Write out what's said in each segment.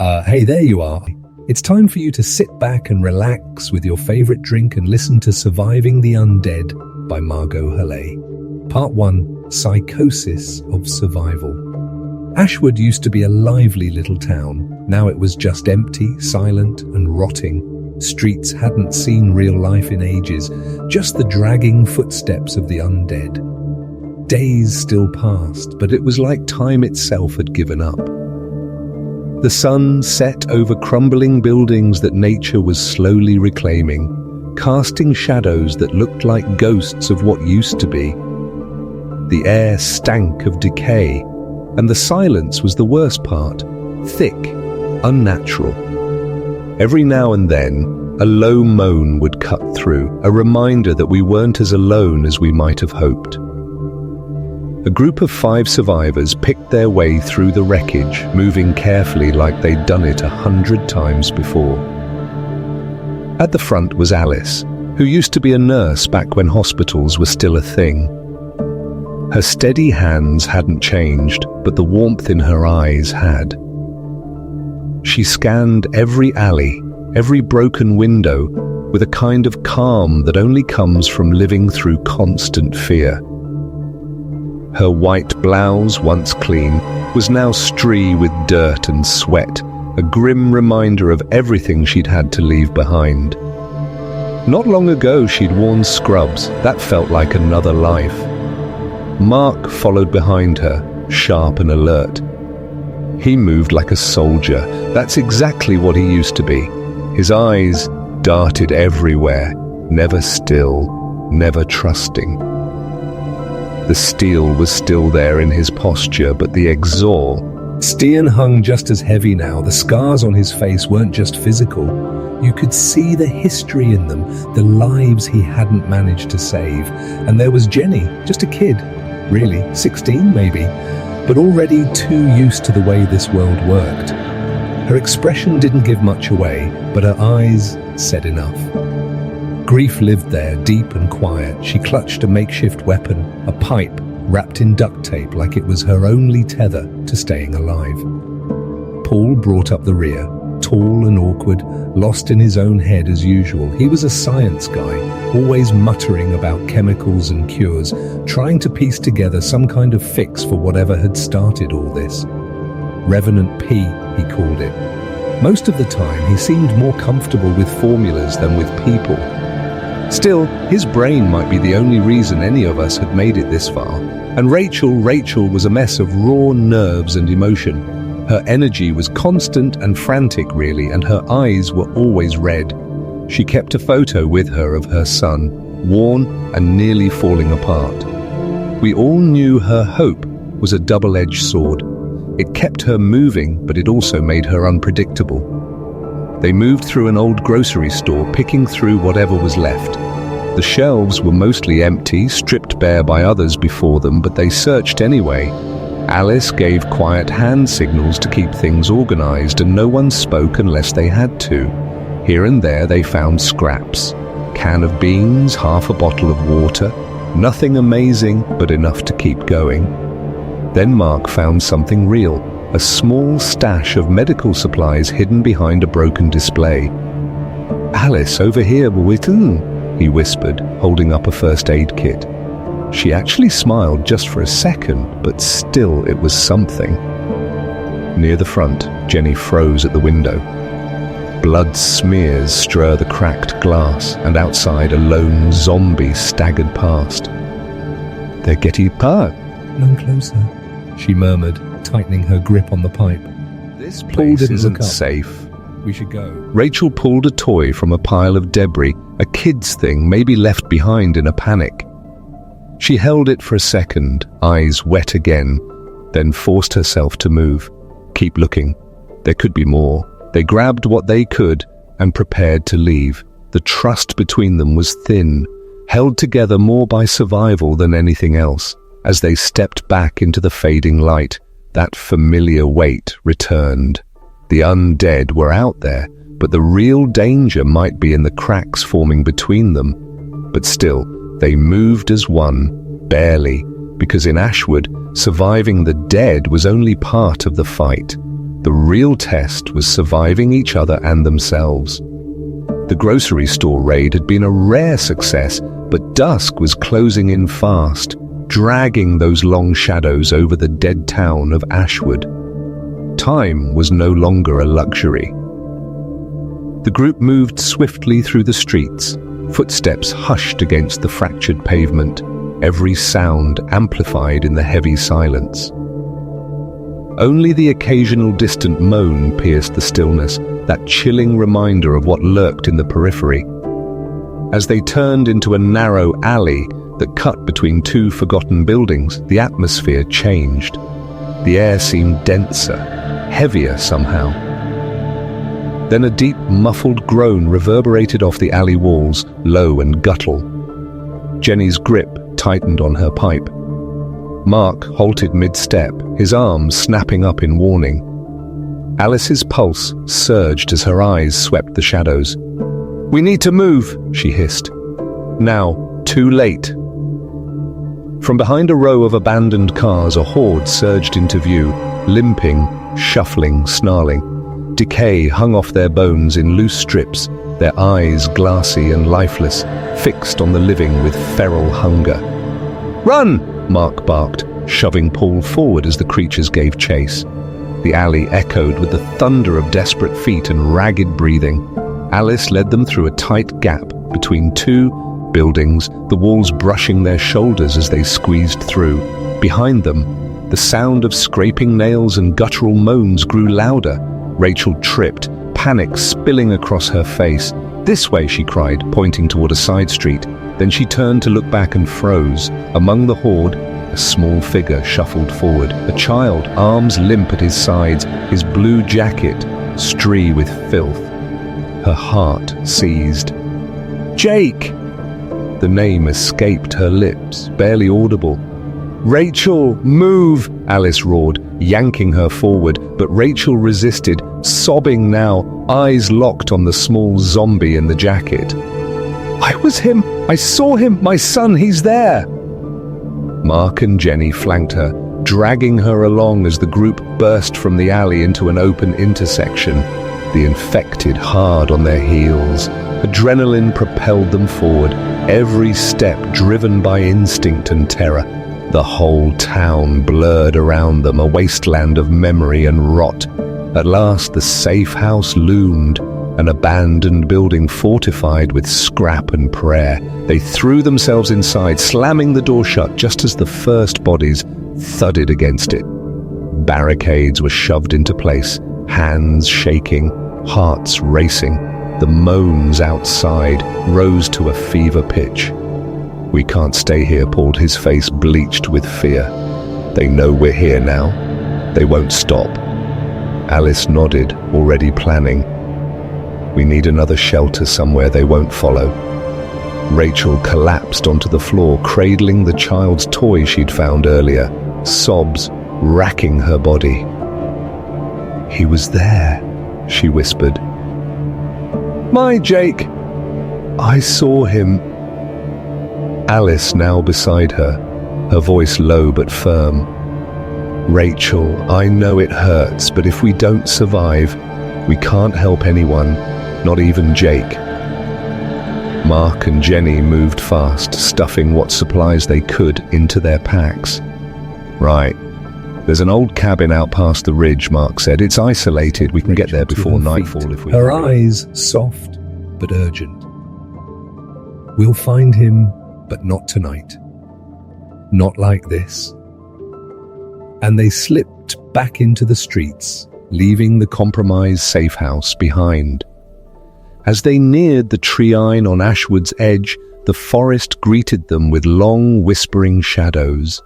Hey, there you are. It's time for you to sit back and relax with your favorite drink and listen to Surviving the Undead by Margot Halle. Part 1, Psychosis of Survival. Ashwood used to be a lively little town. Now it was just empty, silent, and rotting. Streets hadn't seen real life in ages, just the dragging footsteps of the undead. Days still passed, but it was like time itself had given up. The sun set over crumbling buildings that nature was slowly reclaiming, casting shadows that looked like ghosts of what used to be. The air stank of decay, and the silence was the worst part, thick, unnatural. Every now and then, a low moan would cut through, a reminder that we weren't as alone as we might have hoped. A group of 5 survivors picked their way through the wreckage, moving carefully like they'd done it 100 times before. At the front was Alice, who used to be a nurse back when hospitals were still a thing. Her steady hands hadn't changed, but the warmth in her eyes had. She scanned every alley, every broken window, with a kind of calm that only comes from living through constant fear. Her white blouse, once clean, was now streaked with dirt and sweat, a grim reminder of everything she'd had to leave behind. Not long ago she'd worn scrubs, that felt like another life. Mark followed behind her, sharp and alert. He moved like a soldier, that's exactly what he used to be. His eyes darted everywhere, never still, never trusting. The steel was still there in his posture, but the exhaust. Stian hung just as heavy now. The scars on his face weren't just physical. You could see the history in them, the lives he hadn't managed to save. And there was Jenny, just a kid, really, 16 maybe, but already too used to the way this world worked. Her expression didn't give much away, but her eyes said enough. Grief lived there, deep and quiet. She clutched a makeshift weapon, a pipe wrapped in duct tape like it was her only tether to staying alive. Paul brought up the rear, tall and awkward, lost in his own head as usual. He was a science guy, always muttering about chemicals and cures, trying to piece together some kind of fix for whatever had started all this. Revenant P, he called it. Most of the time, he seemed more comfortable with formulas than with people. Still, his brain might be the only reason any of us had made it this far. And Rachel was a mess of raw nerves and emotion. Her energy was constant and frantic, really, and her eyes were always red. She kept a photo with her of her son, worn and nearly falling apart. We all knew her hope was a double-edged sword. It kept her moving, but it also made her unpredictable. They moved through an old grocery store, picking through whatever was left. The shelves were mostly empty, stripped bare by others before them, but they searched anyway. Alice gave quiet hand signals to keep things organized, and no one spoke unless they had to. Here and there they found scraps. Can of beans, half a bottle of water. Nothing amazing, but enough to keep going. Then Mark found something real. A small stash of medical supplies hidden behind a broken display. "Alice, over here, he whispered, holding up a first aid kit. She actually smiled just for a second, but still it was something. Near the front, Jenny froze at the window. Blood smears stir the cracked glass, and outside a lone zombie staggered past. "They're getting apart." "No closer," she murmured, tightening her grip on the pipe. "This place isn't safe. We should go." Rachel pulled a toy from a pile of debris, a kid's thing, maybe left behind in a panic. She held it for a second, eyes wet again, then forced herself to move. Keep looking. There could be more. They grabbed what they could and prepared to leave. The trust between them was thin, held together more by survival than anything else. As they stepped back into the fading light, that familiar weight returned. The undead were out there, but the real danger might be in the cracks forming between them. But still, they moved as one, barely, because in Ashwood, surviving the dead was only part of the fight. The real test was surviving each other and themselves. The grocery store raid had been a rare success, but dusk was closing in fast, dragging those long shadows over the dead town of Ashwood. Time was no longer a luxury. The group moved swiftly through the streets, footsteps hushed against the fractured pavement, every sound amplified in the heavy silence. Only the occasional distant moan pierced the stillness, that chilling reminder of what lurked in the periphery. As they turned into a narrow alley that cut between two forgotten buildings, the atmosphere changed. The air seemed denser, heavier somehow. Then a deep, muffled groan reverberated off the alley walls, low and guttural. Jenny's grip tightened on her pipe. Mark halted mid-step, his arms snapping up in warning. Alice's pulse surged as her eyes swept the shadows. "We need to move," she hissed. Now, too late. From behind a row of abandoned cars, a horde surged into view, limping, shuffling, snarling. Decay hung off their bones in loose strips, their eyes glassy and lifeless, fixed on the living with feral hunger. "Run!" Mark barked, shoving Paul forward as the creatures gave chase. The alley echoed with the thunder of desperate feet and ragged breathing. Alice led them through a tight gap between two buildings, the walls brushing their shoulders as they squeezed through. Behind them, the sound of scraping nails and guttural moans grew louder. Rachel tripped, panic spilling across her face. "This way," she cried, pointing toward a side street. Then she turned to look back and froze. Among the horde, a small figure shuffled forward, a child, arms limp at his sides, his blue jacket streaked with filth. Her heart seized. "Jake!" The name escaped her lips, barely audible. "Rachel, move!" Alice roared, yanking her forward, but Rachel resisted, sobbing now, eyes locked on the small zombie in the jacket. "I was him! I saw him! My son, he's there!" Mark and Jenny flanked her, dragging her along as the group burst from the alley into an open intersection, the infected hard on their heels. Adrenaline propelled them forward, every step driven by instinct and terror. The whole town blurred around them, a wasteland of memory and rot. At last the safe house loomed, an abandoned building fortified with scrap and prayer. They threw themselves inside, slamming the door shut just as the first bodies thudded against it. Barricades were shoved into place, hands shaking, hearts racing. The moans outside rose to a fever pitch. "We can't stay here," Paul, his face bleached with fear. "They know we're here now. They won't stop." Alice nodded, already planning. "We need another shelter somewhere they won't follow." Rachel collapsed onto the floor, cradling the child's toy she'd found earlier, sobs racking her body. "He was there," she whispered. "My Jake! I saw him." Alice now beside her, her voice low but firm. "Rachel, I know it hurts, but if we don't survive, we can't help anyone, not even Jake." Mark and Jenny moved fast, stuffing what supplies they could into their packs. "Right. There's an old cabin out past the ridge," Mark said. "It's isolated. We can get there before nightfall if we..." Her eyes soft but urgent. "We'll find him, but not tonight. Not like this." And they slipped back into the streets, leaving the compromised safe house behind. As they neared the treine on Ashwood's edge, the forest greeted them with long, whispering shadows.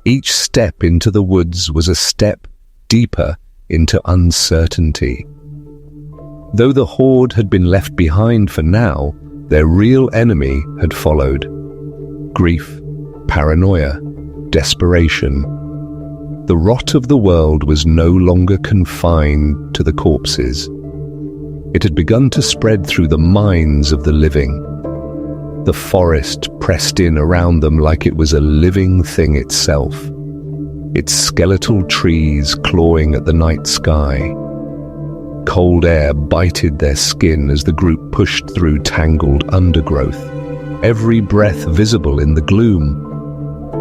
Each step into the woods was a step deeper into uncertainty. Though the horde had been left behind for now, their real enemy had followed. Grief, paranoia, desperation. The rot of the world was no longer confined to the corpses. It had begun to spread through the minds of the living. The forest pressed in around them like it was a living thing itself. its skeletal trees clawing at the night sky. Cold air bited their skin as the group pushed through tangled undergrowth, every breath visible in the gloom.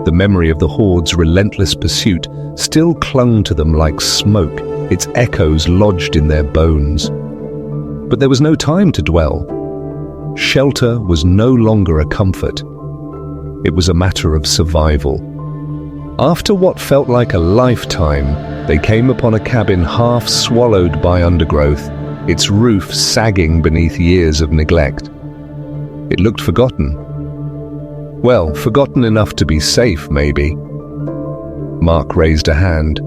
The memory of the horde's relentless pursuit still clung to them like smoke, its echoes lodged in their bones. But there was no time to dwell. Shelter was no longer a comfort. It was a matter of survival. After what felt like a lifetime, they came upon a cabin half swallowed by undergrowth, its roof sagging beneath years of neglect. It looked forgotten. Well, forgotten enough to be safe, maybe. Mark raised a hand.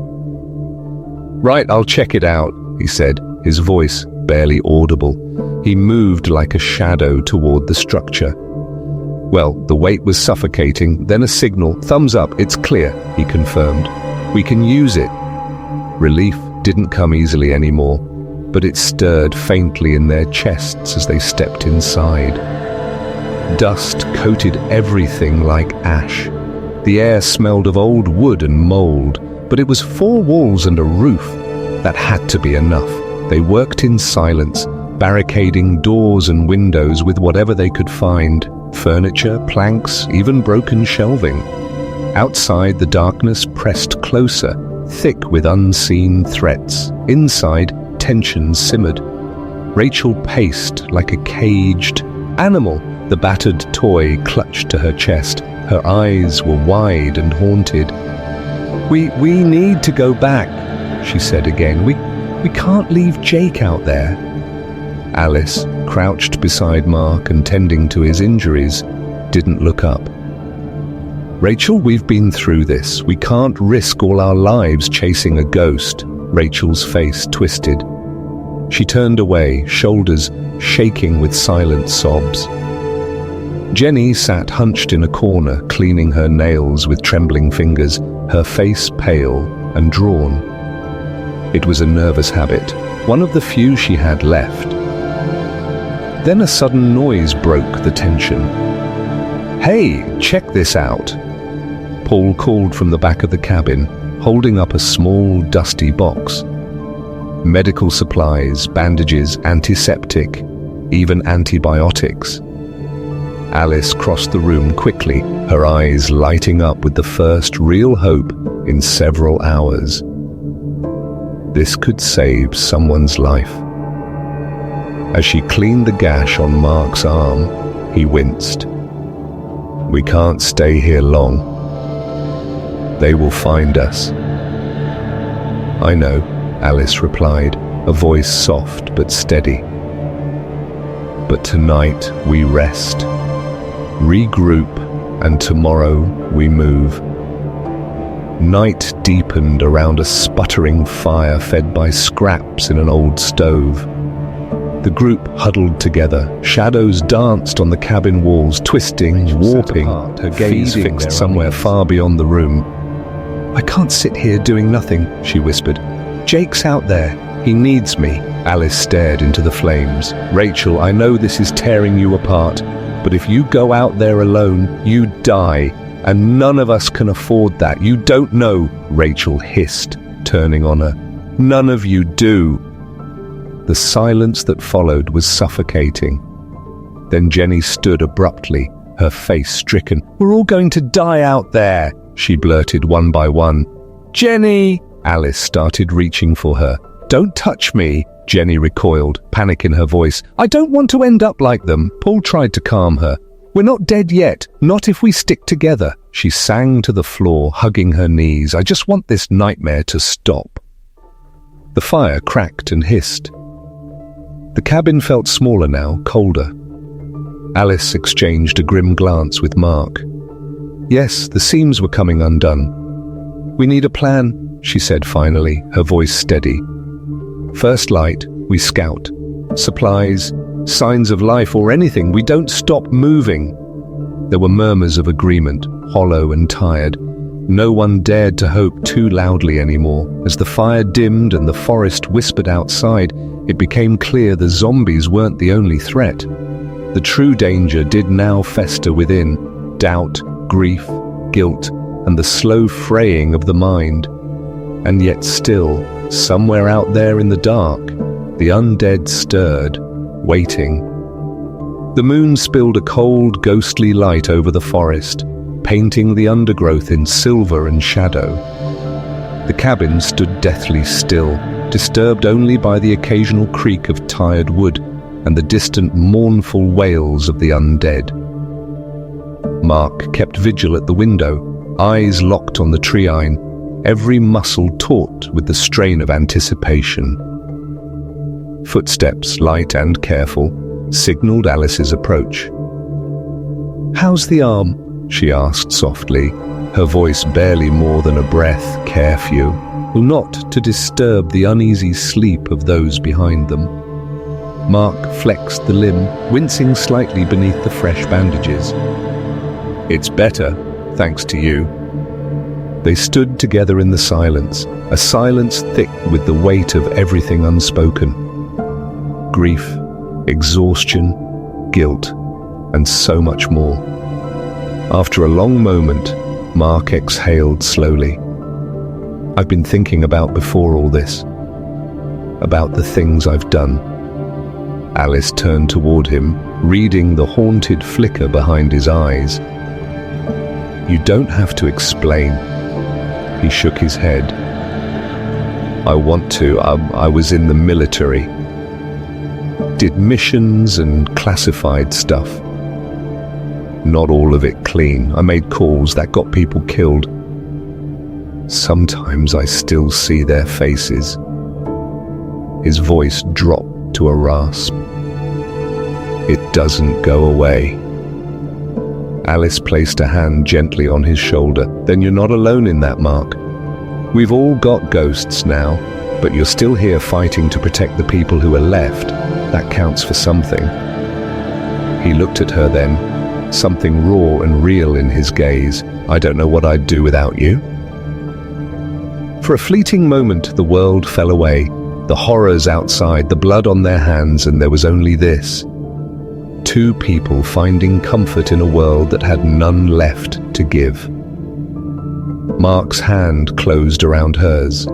"Right, I'll check it out," he said, his voice barely audible. He moved like a shadow toward the structure. Well, the weight was suffocating, then a signal. "Thumbs up, it's clear," he confirmed. "We can use it." Relief didn't come easily anymore, but it stirred faintly in their chests as they stepped inside. Dust coated everything like ash. The air smelled of old wood and mold, but it was 4 walls and a roof. That had to be enough. They worked in silence, barricading doors and windows with whatever they could find. Furniture, planks, even broken shelving. Outside, the darkness pressed closer, thick with unseen threats. Inside, tension simmered. Rachel paced like a caged animal, the battered toy clutched to her chest. Her eyes were wide and haunted. We need to go back," she said again. We can't leave Jake out there." Alice, crouched beside Mark and tending to his injuries, didn't look up. "Rachel, we've been through this. We can't risk all our lives chasing a ghost." Rachel's face twisted. She turned away, shoulders shaking with silent sobs. Jenny sat hunched in a corner, cleaning her nails with trembling fingers, her face pale and drawn. It was a nervous habit, one of the few she had left. Then a sudden noise broke the tension. "Hey, check this out!" Paul called from the back of the cabin, holding up a small, dusty box. Medical supplies, bandages, antiseptic, even antibiotics. Alice crossed the room quickly, her eyes lighting up with the first real hope in several hours. This could save someone's life. As she cleaned the gash on Mark's arm, he winced. "We can't stay here long. They will find us." "I know," Alice replied, a voice soft but steady. "But tonight we rest, regroup, and tomorrow we move." Night deepened around a sputtering fire fed by scraps in an old stove. The group huddled together. Shadows danced on the cabin walls, twisting, warping, her gaze fixed somewhere far beyond the room. "I can't sit here doing nothing," she whispered. "Jake's out there. He needs me." Alice stared into the flames. "Rachel, I know this is tearing you apart, but if you go out there alone, you die, and none of us can afford that. You don't know," Rachel hissed, turning on her. "None of you do." The silence that followed was suffocating. Then Jenny stood abruptly, her face stricken. "We're all going to die out there," she blurted one by one. "Jenny!" Alice started reaching for her. "Don't touch me," Jenny recoiled, panic in her voice. "I don't want to end up like them." Paul tried to calm her. "We're not dead yet, not if we stick together." She sang to the floor, hugging her knees. "I just want this nightmare to stop." The fire cracked and hissed. The cabin felt smaller now, colder. Alice exchanged a grim glance with Mark. Yes, the seams were coming undone. "We need a plan," she said finally, her voice steady. "First light, we scout. Supplies, signs of life or anything, we don't stop moving." There were murmurs of agreement, hollow and tired. No one dared to hope too loudly anymore. As the fire dimmed and the forest whispered outside, it became clear the zombies weren't the only threat. The true danger did now fester within. Doubt, grief, guilt, and the slow fraying of the mind. And yet still, somewhere out there in the dark, the undead stirred, waiting. The moon spilled a cold, ghostly light over the forest, painting the undergrowth in silver and shadow. The cabin stood deathly still, disturbed only by the occasional creak of tired wood and the distant mournful wails of the undead. Mark kept vigil at the window, eyes locked on the treine, every muscle taut with the strain of anticipation. Footsteps, light and careful, signaled Alice's approach. "How's the arm?" she asked softly, her voice barely more than a breath, carefew, not to disturb the uneasy sleep of those behind them. Mark flexed the limb, wincing slightly beneath the fresh bandages. "It's better, thanks to you." They stood together in the silence, a silence thick with the weight of everything unspoken. Grief, exhaustion, guilt, and so much more. After a long moment, Mark exhaled slowly. "I've been thinking about before all this, about the things I've done." Alice turned toward him, reading the haunted flicker behind his eyes. "You don't have to explain." He shook his head. "I want to. I was in the military. Did missions and classified stuff. Not all of it clean. I made calls that got people killed. Sometimes I still see their faces." His voice dropped to a rasp. "It doesn't go away." Alice placed a hand gently on his shoulder. "Then you're not alone in that, Mark. We've all got ghosts now, but you're still here fighting to protect the people who are left. That counts for something." He looked at her then, something raw and real in his gaze. "I don't know what I'd do without you." For a fleeting moment, the world fell away. The horrors outside, the blood on their hands, and there was only this. Two people finding comfort in a world that had none left to give. Mark's hand closed around hers.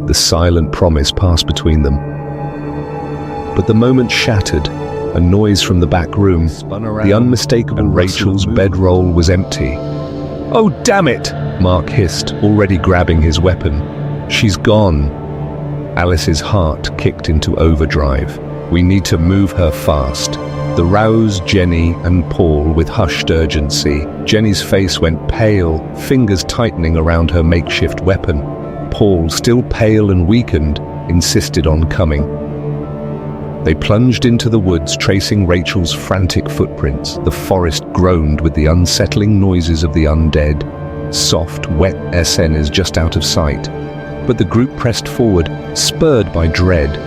The silent promise passed between them. But the moment shattered. A noise from the back room. The unmistakable Rachel's bedroll was empty. "Oh, damn it!" Mark hissed, already grabbing his weapon. "She's gone." Alice's heart kicked into overdrive. "We need to move her fast." The roused Jenny and Paul with hushed urgency. Jenny's face went pale, fingers tightening around her makeshift weapon. Paul, still pale and weakened, insisted on coming. They plunged into the woods, tracing Rachel's frantic footprints. The forest groaned with the unsettling noises of the undead. Soft, wet SNs just out of sight. But the group pressed forward, spurred by dread.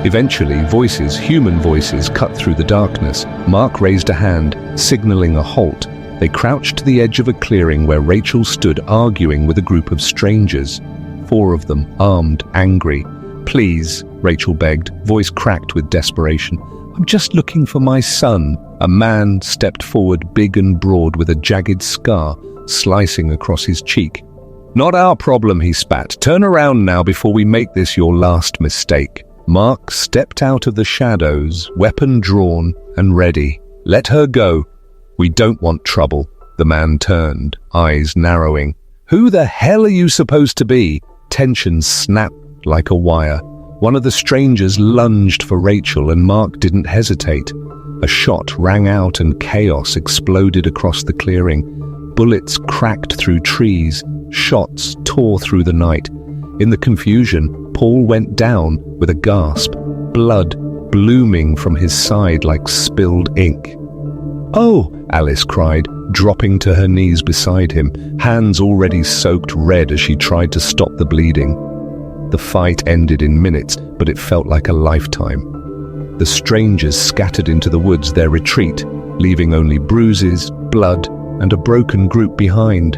Eventually, voices, human voices, cut through the darkness. Mark raised a hand, signaling a halt. They crouched to the edge of a clearing where Rachel stood arguing with a group of strangers. 4 of them, armed, angry. "Please," Rachel begged, voice cracked with desperation. "I'm just looking for my son." A man stepped forward, big and broad, with a jagged scar slicing across his cheek. "Not our problem," he spat. "Turn around now before we make this your last mistake." Mark stepped out of the shadows, weapon drawn and ready. "Let her go. We don't want trouble." The man turned, eyes narrowing. "Who the hell are you supposed to be?" Tension snapped like a wire. One of the strangers lunged for Rachel, and Mark didn't hesitate. A shot rang out and chaos exploded across the clearing. Bullets cracked through trees, shots tore through the night. In the confusion, Paul went down with a gasp, blood blooming from his side like spilled ink. "Oh!" Alice cried, dropping to her knees beside him, hands already soaked red as she tried to stop the bleeding. The fight ended in minutes, but it felt like a lifetime. The strangers scattered into the woods, their retreat, leaving only bruises, blood, and a broken group behind.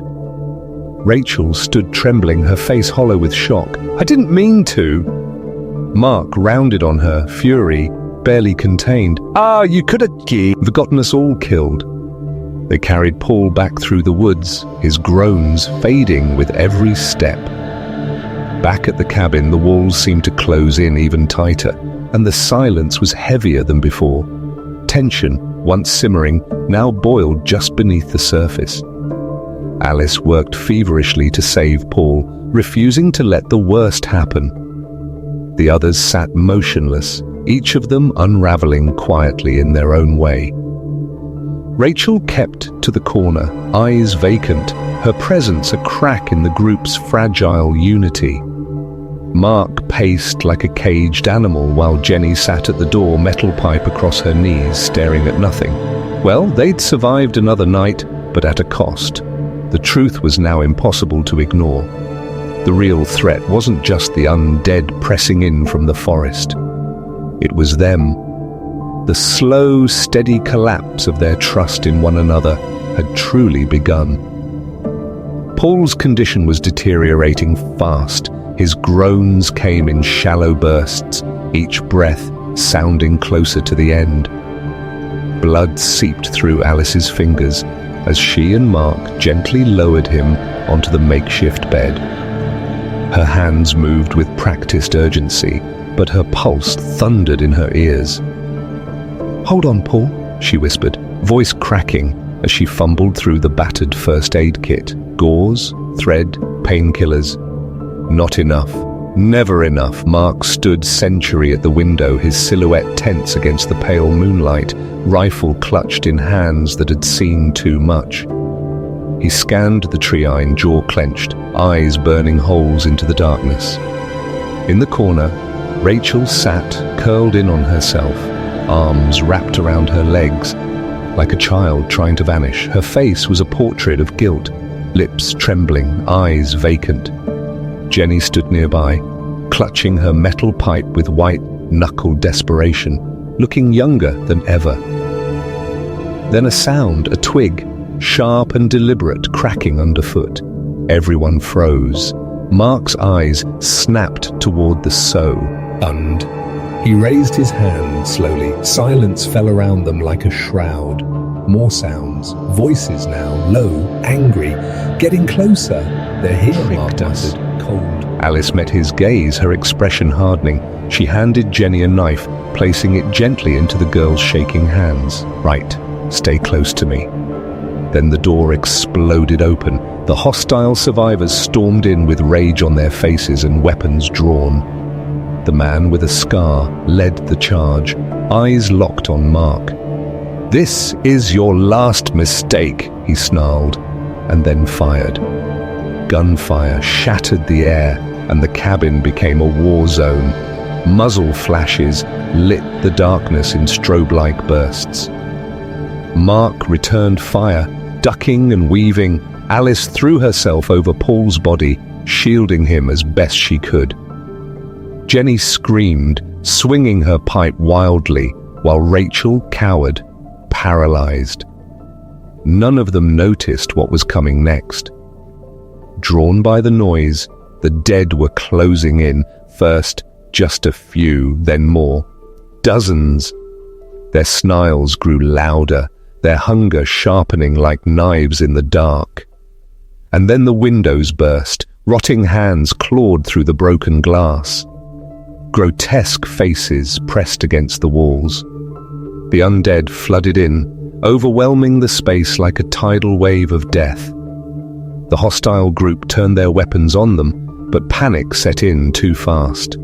Rachel stood trembling, her face hollow with shock. "I didn't mean to." Mark rounded on her, fury barely contained. "You could have gotten us all killed." They carried Paul back through the woods, his groans fading with every step. Back at the cabin, the walls seemed to close in even tighter, and the silence was heavier than before. Tension, once simmering, now boiled just beneath the surface. Alice worked feverishly to save Paul, refusing to let the worst happen. The others sat motionless, each of them unraveling quietly in their own way. Rachel kept to the corner, eyes vacant, her presence a crack in the group's fragile unity. Mark paced like a caged animal while Jenny sat at the door, metal pipe across her knees, staring at nothing. Well, they'd survived another night, but at a cost. The truth was now impossible to ignore. The real threat wasn't just the undead pressing in from the forest. It was them. The slow, steady collapse of their trust in one another had truly begun. Paul's condition was deteriorating fast. His groans came in shallow bursts, each breath sounding closer to the end. Blood seeped through Alice's fingers as she and Mark gently lowered him onto the makeshift bed. Her hands moved with practiced urgency, but her pulse thundered in her ears. "Hold on, Paul," she whispered, voice cracking as she fumbled through the battered first aid kit. Gauze, thread, painkillers. Not enough. Never enough. Mark stood sentry at the window, his silhouette tense against the pale moonlight, rifle clutched in hands that had seen too much. He scanned the tree-line, jaw clenched, eyes burning holes into the darkness. In the corner, Rachel sat, curled in on herself, arms wrapped around her legs, like a child trying to vanish. Her face was a portrait of guilt, lips trembling, eyes vacant. Jenny stood nearby, clutching her metal pipe with white-knuckled desperation, looking younger than ever. Then a sound, a twig, sharp and deliberate, cracking underfoot. Everyone froze. Mark's eyes snapped toward the sow. Stunned, he raised his hand slowly. Silence fell around them like a shroud. More sounds, voices now, low, angry, getting closer. They're here, Mark muttered, cold. Alice met his gaze, her expression hardening. She handed Jenny a knife, placing it gently into the girl's shaking hands. "Right, stay close to me." Then the door exploded open. The hostile survivors stormed in with rage on their faces and weapons drawn. The man with a scar led the charge, eyes locked on Mark. "This is your last mistake," he snarled, and then fired. Gunfire shattered the air, and the cabin became a war zone. Muzzle flashes lit the darkness in strobe-like bursts. Mark returned fire, ducking and weaving. Alice threw herself over Paul's body, shielding him as best she could. Jenny screamed, swinging her pipe wildly, while Rachel cowered, paralyzed. None of them noticed what was coming next. Drawn by the noise, the dead were closing in, first just a few, then more. Dozens. Their snarls grew louder, their hunger sharpening like knives in the dark. And then the windows burst, rotting hands clawed through the broken glass. Grotesque faces pressed against the walls. The undead flooded in, overwhelming the space like a tidal wave of death. The hostile group turned their weapons on them, but panic set in too fast.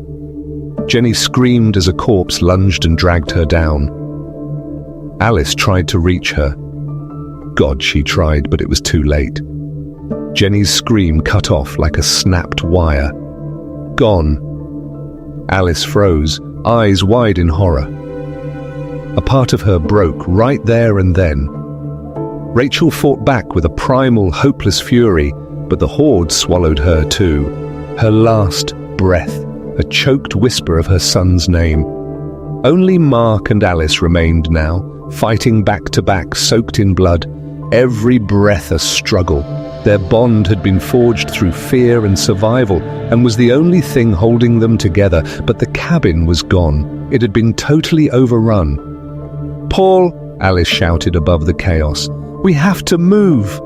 Jenny screamed as a corpse lunged and dragged her down. Alice tried to reach her. God, she tried, but it was too late. Jenny's scream cut off like a snapped wire. Gone. Alice froze, eyes wide in horror. A part of her broke right there and then. Rachel fought back with a primal, hopeless fury, but the horde swallowed her too. Her last breath, a choked whisper of her son's name. Only Mark and Alice remained now, fighting back to back, soaked in blood, every breath a struggle. Their bond had been forged through fear and survival, and was the only thing holding them together. But the cabin was gone. It had been totally overrun. "Paul!" Alice shouted above the chaos. We have to move."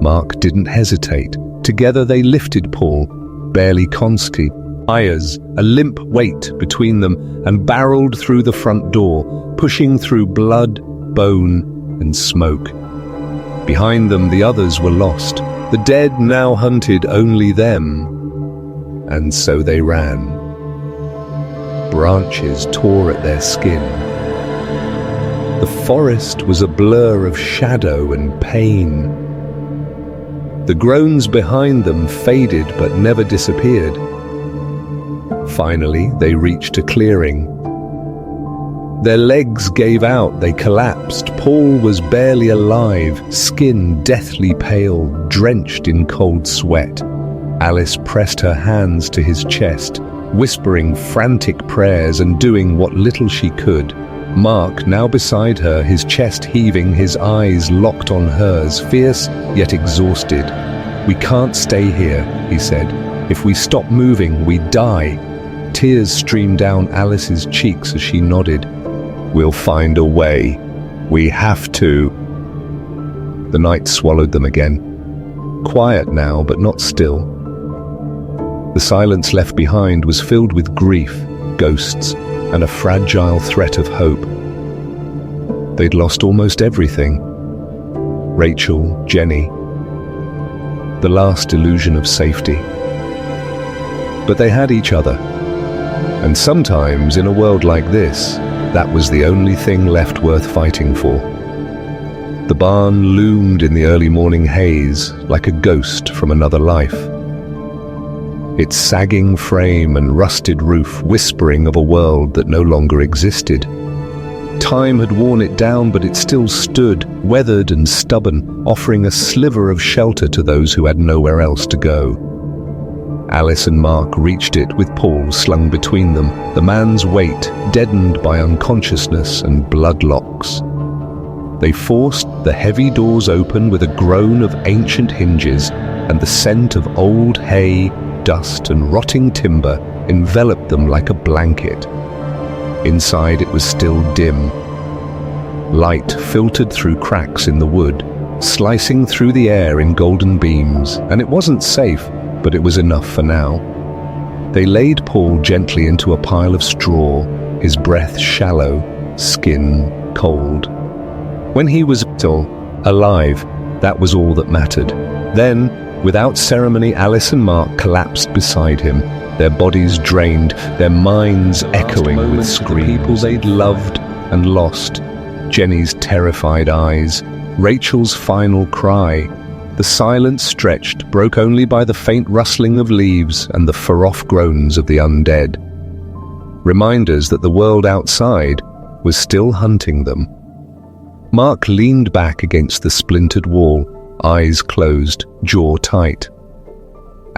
Mark didn't hesitate. Together they lifted Paul, barely conscious, tires, a limp weight between them, and barreled through the front door, pushing through blood, bone, and smoke. Behind them, the others were lost. The dead now hunted only them. And so they ran. Branches tore at their skin. The forest was a blur of shadow and pain. The groans behind them faded but never disappeared. Finally, they reached a clearing. Their legs gave out, they collapsed. Paul was barely alive, skin deathly pale, drenched in cold sweat. Alice pressed her hands to his chest, whispering frantic prayers and doing what little she could. Mark, now beside her, his chest heaving, his eyes locked on hers, fierce yet exhausted. "We can't stay here," he said. "If we stop moving, we die." Tears streamed down Alice's cheeks as she nodded. "We'll find a way. We have to." The night swallowed them again. Quiet now, but not still. The silence left behind was filled with grief, ghosts, and a fragile threat of hope. They'd lost almost everything. Rachel, Jenny, the last illusion of safety. But they had each other. And sometimes, in a world like this, that was the only thing left worth fighting for. The barn loomed in the early morning haze, like a ghost from another life. Its sagging frame and rusted roof whispering of a world that no longer existed. Time had worn it down, but it still stood, weathered and stubborn, offering a sliver of shelter to those who had nowhere else to go. Alice and Mark reached it with Paul slung between them, the man's weight deadened by unconsciousness and blood locks. They forced the heavy doors open with a groan of ancient hinges, and the scent of old hay, dust and rotting timber enveloped them like a blanket. Inside it was still dim. Light filtered through cracks in the wood, slicing through the air in golden beams, and it wasn't safe, but it was enough for now. They laid Paul gently into a pile of straw, his breath shallow, skin cold. When he was still alive, that was all that mattered. Then, without ceremony, Alice and Mark collapsed beside him, their bodies drained, their minds echoing with screams. The people they'd loved and lost, Jenny's terrified eyes, Rachel's final cry. The silence stretched, broke only by the faint rustling of leaves and the far-off groans of the undead. Reminders that the world outside was still hunting them. Mark leaned back against the splintered wall, eyes closed, jaw tight.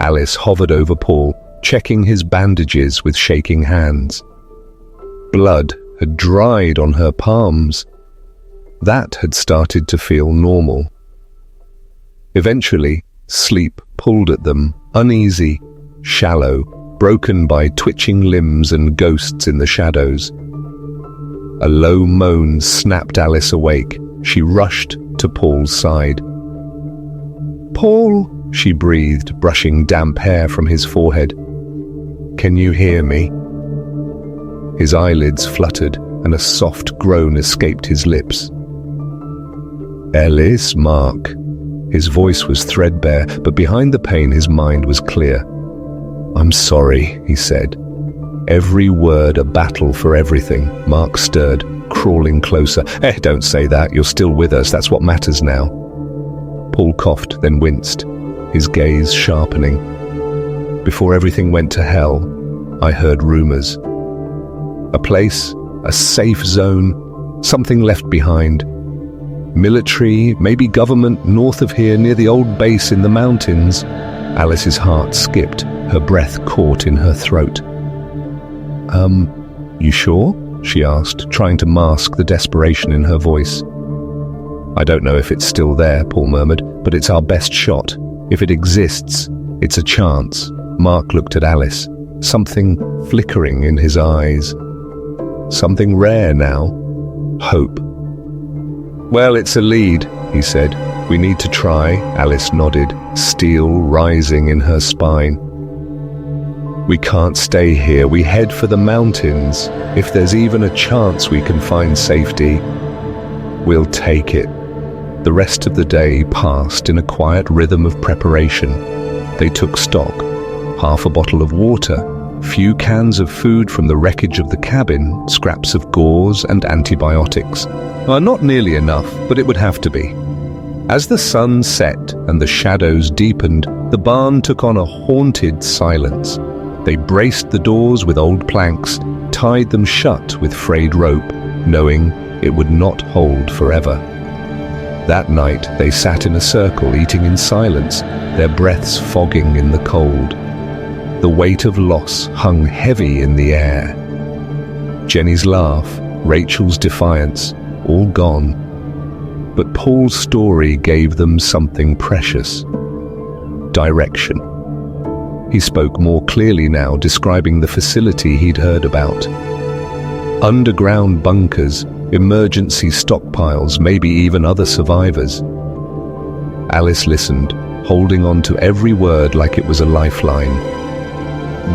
Alice hovered over Paul, checking his bandages with shaking hands. Blood had dried on her palms. That had started to feel normal. Eventually, sleep pulled at them, uneasy, shallow, broken by twitching limbs and ghosts in the shadows. A low moan snapped Alice awake. She rushed to Paul's side. "Paul," she breathed, brushing damp hair from his forehead. "Can you hear me?" His eyelids fluttered, and a soft groan escaped his lips. "Alice, Mark." His voice was threadbare, but behind the pain his mind was clear. "I'm sorry," he said. Every word a battle for everything. Mark stirred, crawling closer. Don't say that. You're still with us. That's what matters now." Paul coughed, then winced, his gaze sharpening. "Before everything went to hell, I heard rumors. A place, a safe zone, something left behind. Military, maybe government, north of here, near the old base in the mountains." Alice's heart skipped, her breath caught in her throat. You sure?" she asked, trying to mask the desperation in her voice. "I don't know if it's still there," Paul murmured, "but it's our best shot. If it exists, it's a chance." Mark looked at Alice, something flickering in his eyes. Something rare now. Hope. "Well, it's a lead. he said. "We need to try," Alice nodded, steel rising in her spine. "We can't stay here. We head for the mountains. If there's even a chance we can find safety, we'll take it." The rest of the day passed in a quiet rhythm of preparation. They took stock: half a bottle of water, few cans of food from the wreckage of the cabin, scraps of gauze and antibiotics. Not nearly enough, but it would have to be. As the sun set and the shadows deepened, the barn took on a haunted silence. They braced the doors with old planks, tied them shut with frayed rope, knowing it would not hold forever. That night they sat in a circle, eating in silence, their breaths fogging in the cold. The weight of loss hung heavy in the air. Jenny's laugh, Rachel's defiance, all gone. But Paul's story gave them something precious: direction. He spoke more clearly now, describing the facility he'd heard about. Underground bunkers, emergency stockpiles, maybe even other survivors. Alice listened, holding on to every word like it was a lifeline.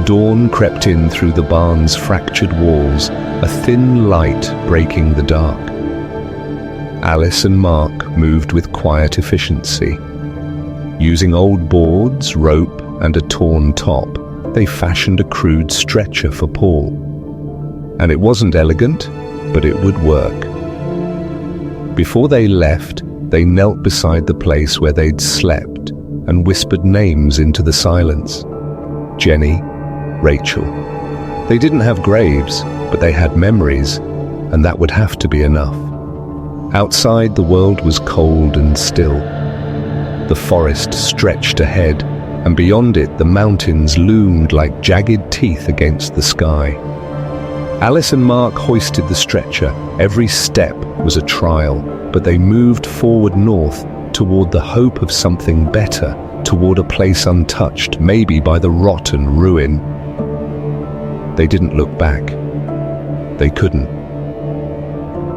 Dawn crept in through the barn's fractured walls, a thin light breaking the dark. Alice and Mark moved with quiet efficiency. Using old boards, rope, and a torn top, they fashioned a crude stretcher for Paul. And it wasn't elegant, but it would work. Before they left, they knelt beside the place where they'd slept and whispered names into the silence. Jenny, Rachel. They didn't have graves, but they had memories, and that would have to be enough. Outside, the world was cold and still. The forest stretched ahead, and beyond it the mountains loomed like jagged teeth against the sky. Alice and Mark hoisted the stretcher. Every step was a trial, but they moved forward north toward the hope of something better, toward a place untouched, maybe by the rot and ruin. They didn't look back. They couldn't.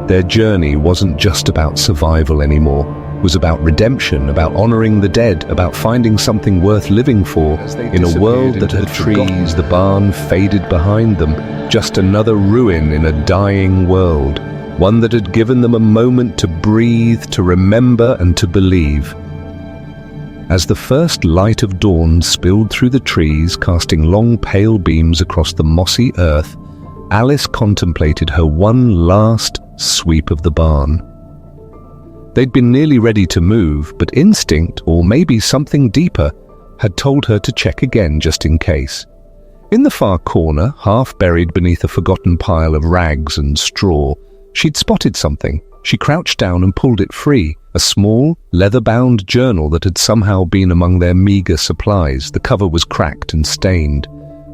Their journey wasn't just about survival anymore. It was about redemption, about honoring the dead, about finding something worth living for. In a world that had trees, the barn faded behind them, just another ruin in a dying world, one that had given them a moment to breathe, to remember, and to believe. As the first light of dawn spilled through the trees, casting long pale beams across the mossy earth, Alice contemplated her one last sweep of the barn. They'd been nearly ready to move, but instinct, or maybe something deeper, had told her to check again just in case. In the far corner, half buried beneath a forgotten pile of rags and straw, she'd spotted something. She crouched down and pulled it free, a small, leather-bound journal that had somehow been among their meager supplies. The cover was cracked and stained.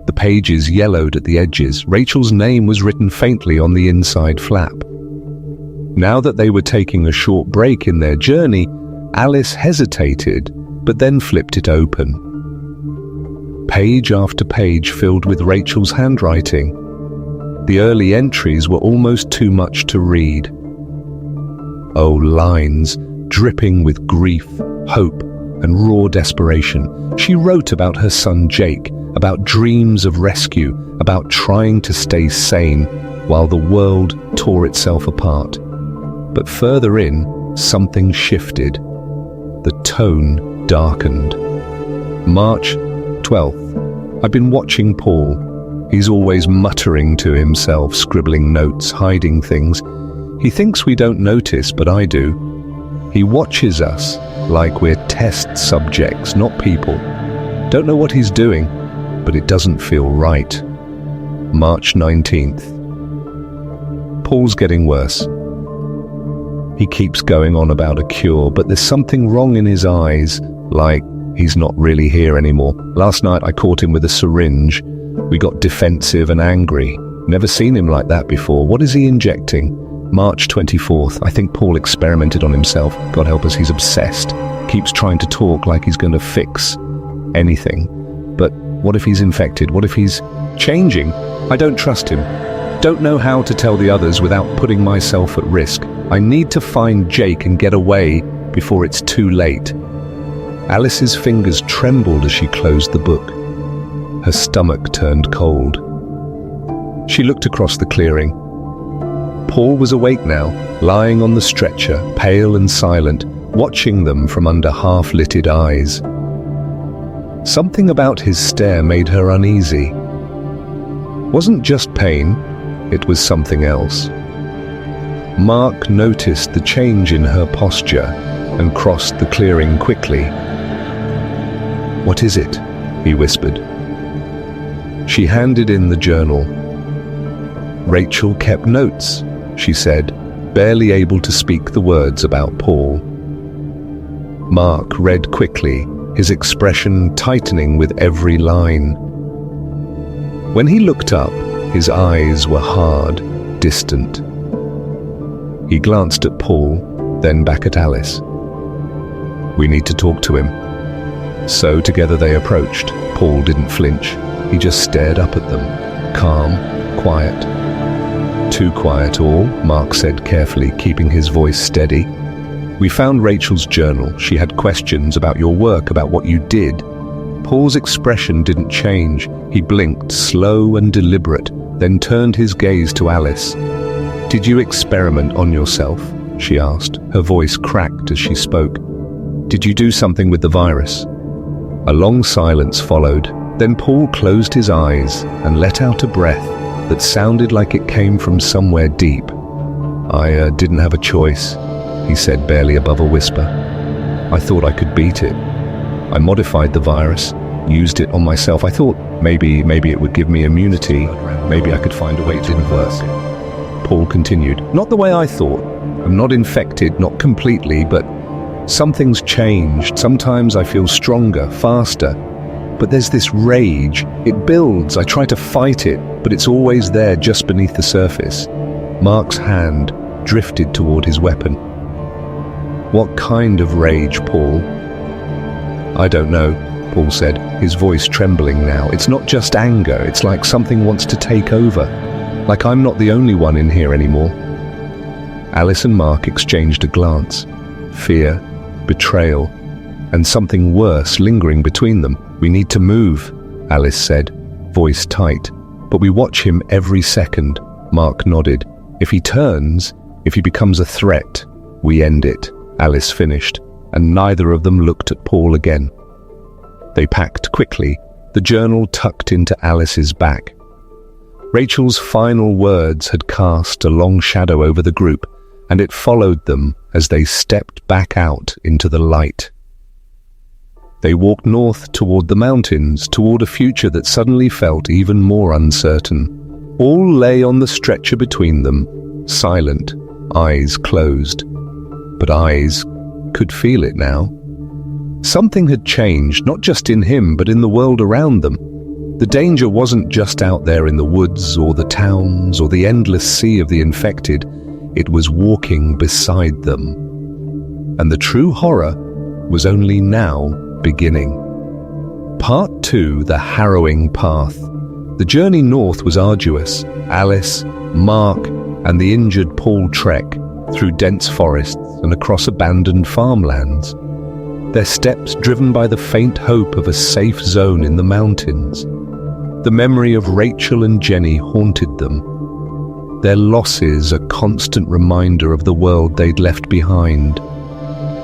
The pages yellowed at the edges. Rachel's name was written faintly on the inside flap. Now that they were taking a short break in their journey, Alice hesitated, but then flipped it open. Page after page filled with Rachel's handwriting. The early entries were almost too much to read. Oh, lines, dripping with grief, hope, and raw desperation. She wrote about her son Jake, about dreams of rescue, about trying to stay sane while the world tore itself apart. But further in, something shifted. The tone darkened. March 12th. I've been watching Paul. He's always muttering to himself, scribbling notes, hiding things. He thinks we don't notice, but I do. He watches us like we're test subjects, not people. Don't know what he's doing, but it doesn't feel right. March 19th. Paul's getting worse. He keeps going on about a cure, but there's something wrong in his eyes, like he's not really here anymore. Last night I caught him with a syringe. We got defensive and angry. Never seen him like that before. What is he injecting? March 24th. I think Paul experimented on himself. God help us, he's obsessed. Keeps trying to talk like he's going to fix anything. But what if he's infected? What if he's changing? I don't trust him. Don't know how to tell the others without putting myself at risk. I need to find Jake and get away before it's too late. Alice's fingers trembled as she closed the book. Her stomach turned cold. She looked across the clearing. Paul was awake now, lying on the stretcher, pale and silent, watching them from under half-lidded eyes. Something about his stare made her uneasy. Wasn't just pain, it was something else. Mark noticed the change in her posture and crossed the clearing quickly. "What is it?" he whispered. She handed in the journal. "Rachel kept notes," she said, barely able to speak the words about Paul. Mark read quickly, his expression tightening with every line. When he looked up, his eyes were hard, distant. He glanced at Paul, then back at Alice. "We need to talk to him." So together they approached. Paul didn't flinch. He just stared up at them, calm, quiet. "Too quiet all," Mark said carefully, keeping his voice steady. "We found Rachel's journal. She had questions about your work, about what you did." Paul's expression didn't change. He blinked, slow and deliberate, then turned his gaze to Alice. "Did you experiment on yourself?" she asked. Her voice cracked as she spoke. "Did you do something with the virus?" A long silence followed. Then Paul closed his eyes and let out a breath that sounded like it came from somewhere deep. I didn't have a choice," he said, barely above a whisper. "I thought I could beat it. I modified the virus, used it on myself. I thought maybe it would give me immunity. Maybe I could find a way. It didn't work." Paul continued, "Not the way I thought. I'm not infected, not completely, but something's changed. Sometimes I feel stronger, faster. But there's this rage. It builds. I try to fight it, but it's always there just beneath the surface." Mark's hand drifted toward his weapon. "What kind of rage, Paul?" "I don't know," Paul said, his voice trembling now. "It's not just anger. It's like something wants to take over. Like I'm not the only one in here anymore." Alice and Mark exchanged a glance. Fear, betrayal, and something worse lingering between them. "We need to move," Alice said, voice tight. "But we watch him every second," Mark nodded. "If he turns, if he becomes a threat, we end it," Alice finished, and neither of them looked at Paul again. They packed quickly, the journal tucked into Alice's back. Rachel's final words had cast a long shadow over the group, and it followed them as they stepped back out into the light. They walked north toward the mountains, toward a future that suddenly felt even more uncertain. All lay on the stretcher between them, silent, eyes closed. But eyes could feel it now. Something had changed, not just in him, but in the world around them. The danger wasn't just out there in the woods or the towns or the endless sea of the infected. It was walking beside them. And the true horror was only now beginning. Part 2, the harrowing path. The journey north was arduous. Alice, Mark, and the injured Paul trek through dense forests and across abandoned farmlands. Their steps driven by the faint hope of a safe zone in the mountains. The memory of Rachel and Jenny haunted them. Their losses a constant reminder of the world they'd left behind.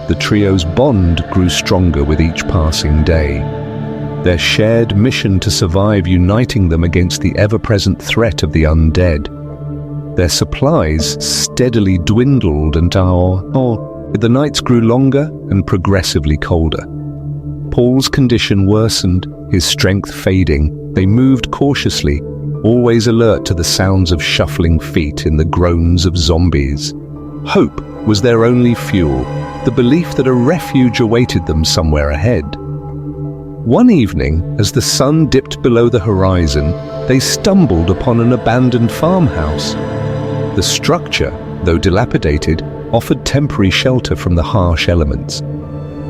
The trio's bond grew stronger with each passing day, their shared mission to survive uniting them against the ever-present threat of the undead. Their supplies steadily dwindled until the nights grew longer and progressively colder. Paul's condition worsened, his strength fading. They moved cautiously, always alert to the sounds of shuffling feet and the groans of zombies. Hope was their only fuel, the belief that a refuge awaited them somewhere ahead. One evening, as the sun dipped below the horizon, they stumbled upon an abandoned farmhouse. The structure, though dilapidated, offered temporary shelter from the harsh elements.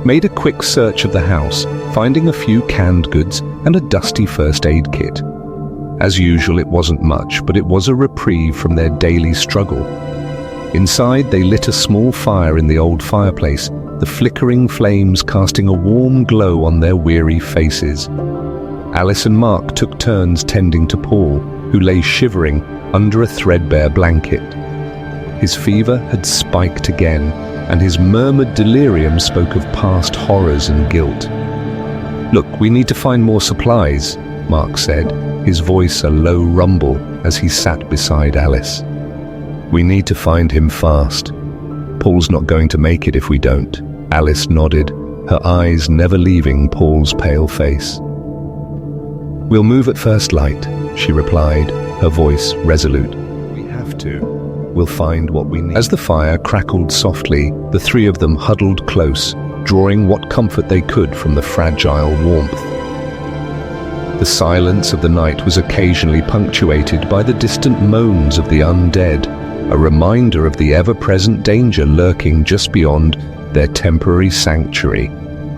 Made a quick search of the house, finding a few canned goods and a dusty first aid kit. As usual, it wasn't much, but it was a reprieve from their daily struggle. Inside, they lit a small fire in the old fireplace, the flickering flames casting a warm glow on their weary faces. Alice and Mark took turns tending to Paul, who lay shivering under a threadbare blanket. His fever had spiked again, and his murmured delirium spoke of past horrors and guilt. "Look, we need to find more supplies," Mark said, his voice a low rumble as he sat beside Alice. "We need to find him fast. Paul's not going to make it if we don't." Alice nodded, her eyes never leaving Paul's pale face. "We'll move at first light," she replied, her voice resolute. "We have to. We'll find what we need." As the fire crackled softly, the three of them huddled close, drawing what comfort they could from the fragile warmth. The silence of the night was occasionally punctuated by the distant moans of the undead, a reminder of the ever-present danger lurking just beyond their temporary sanctuary.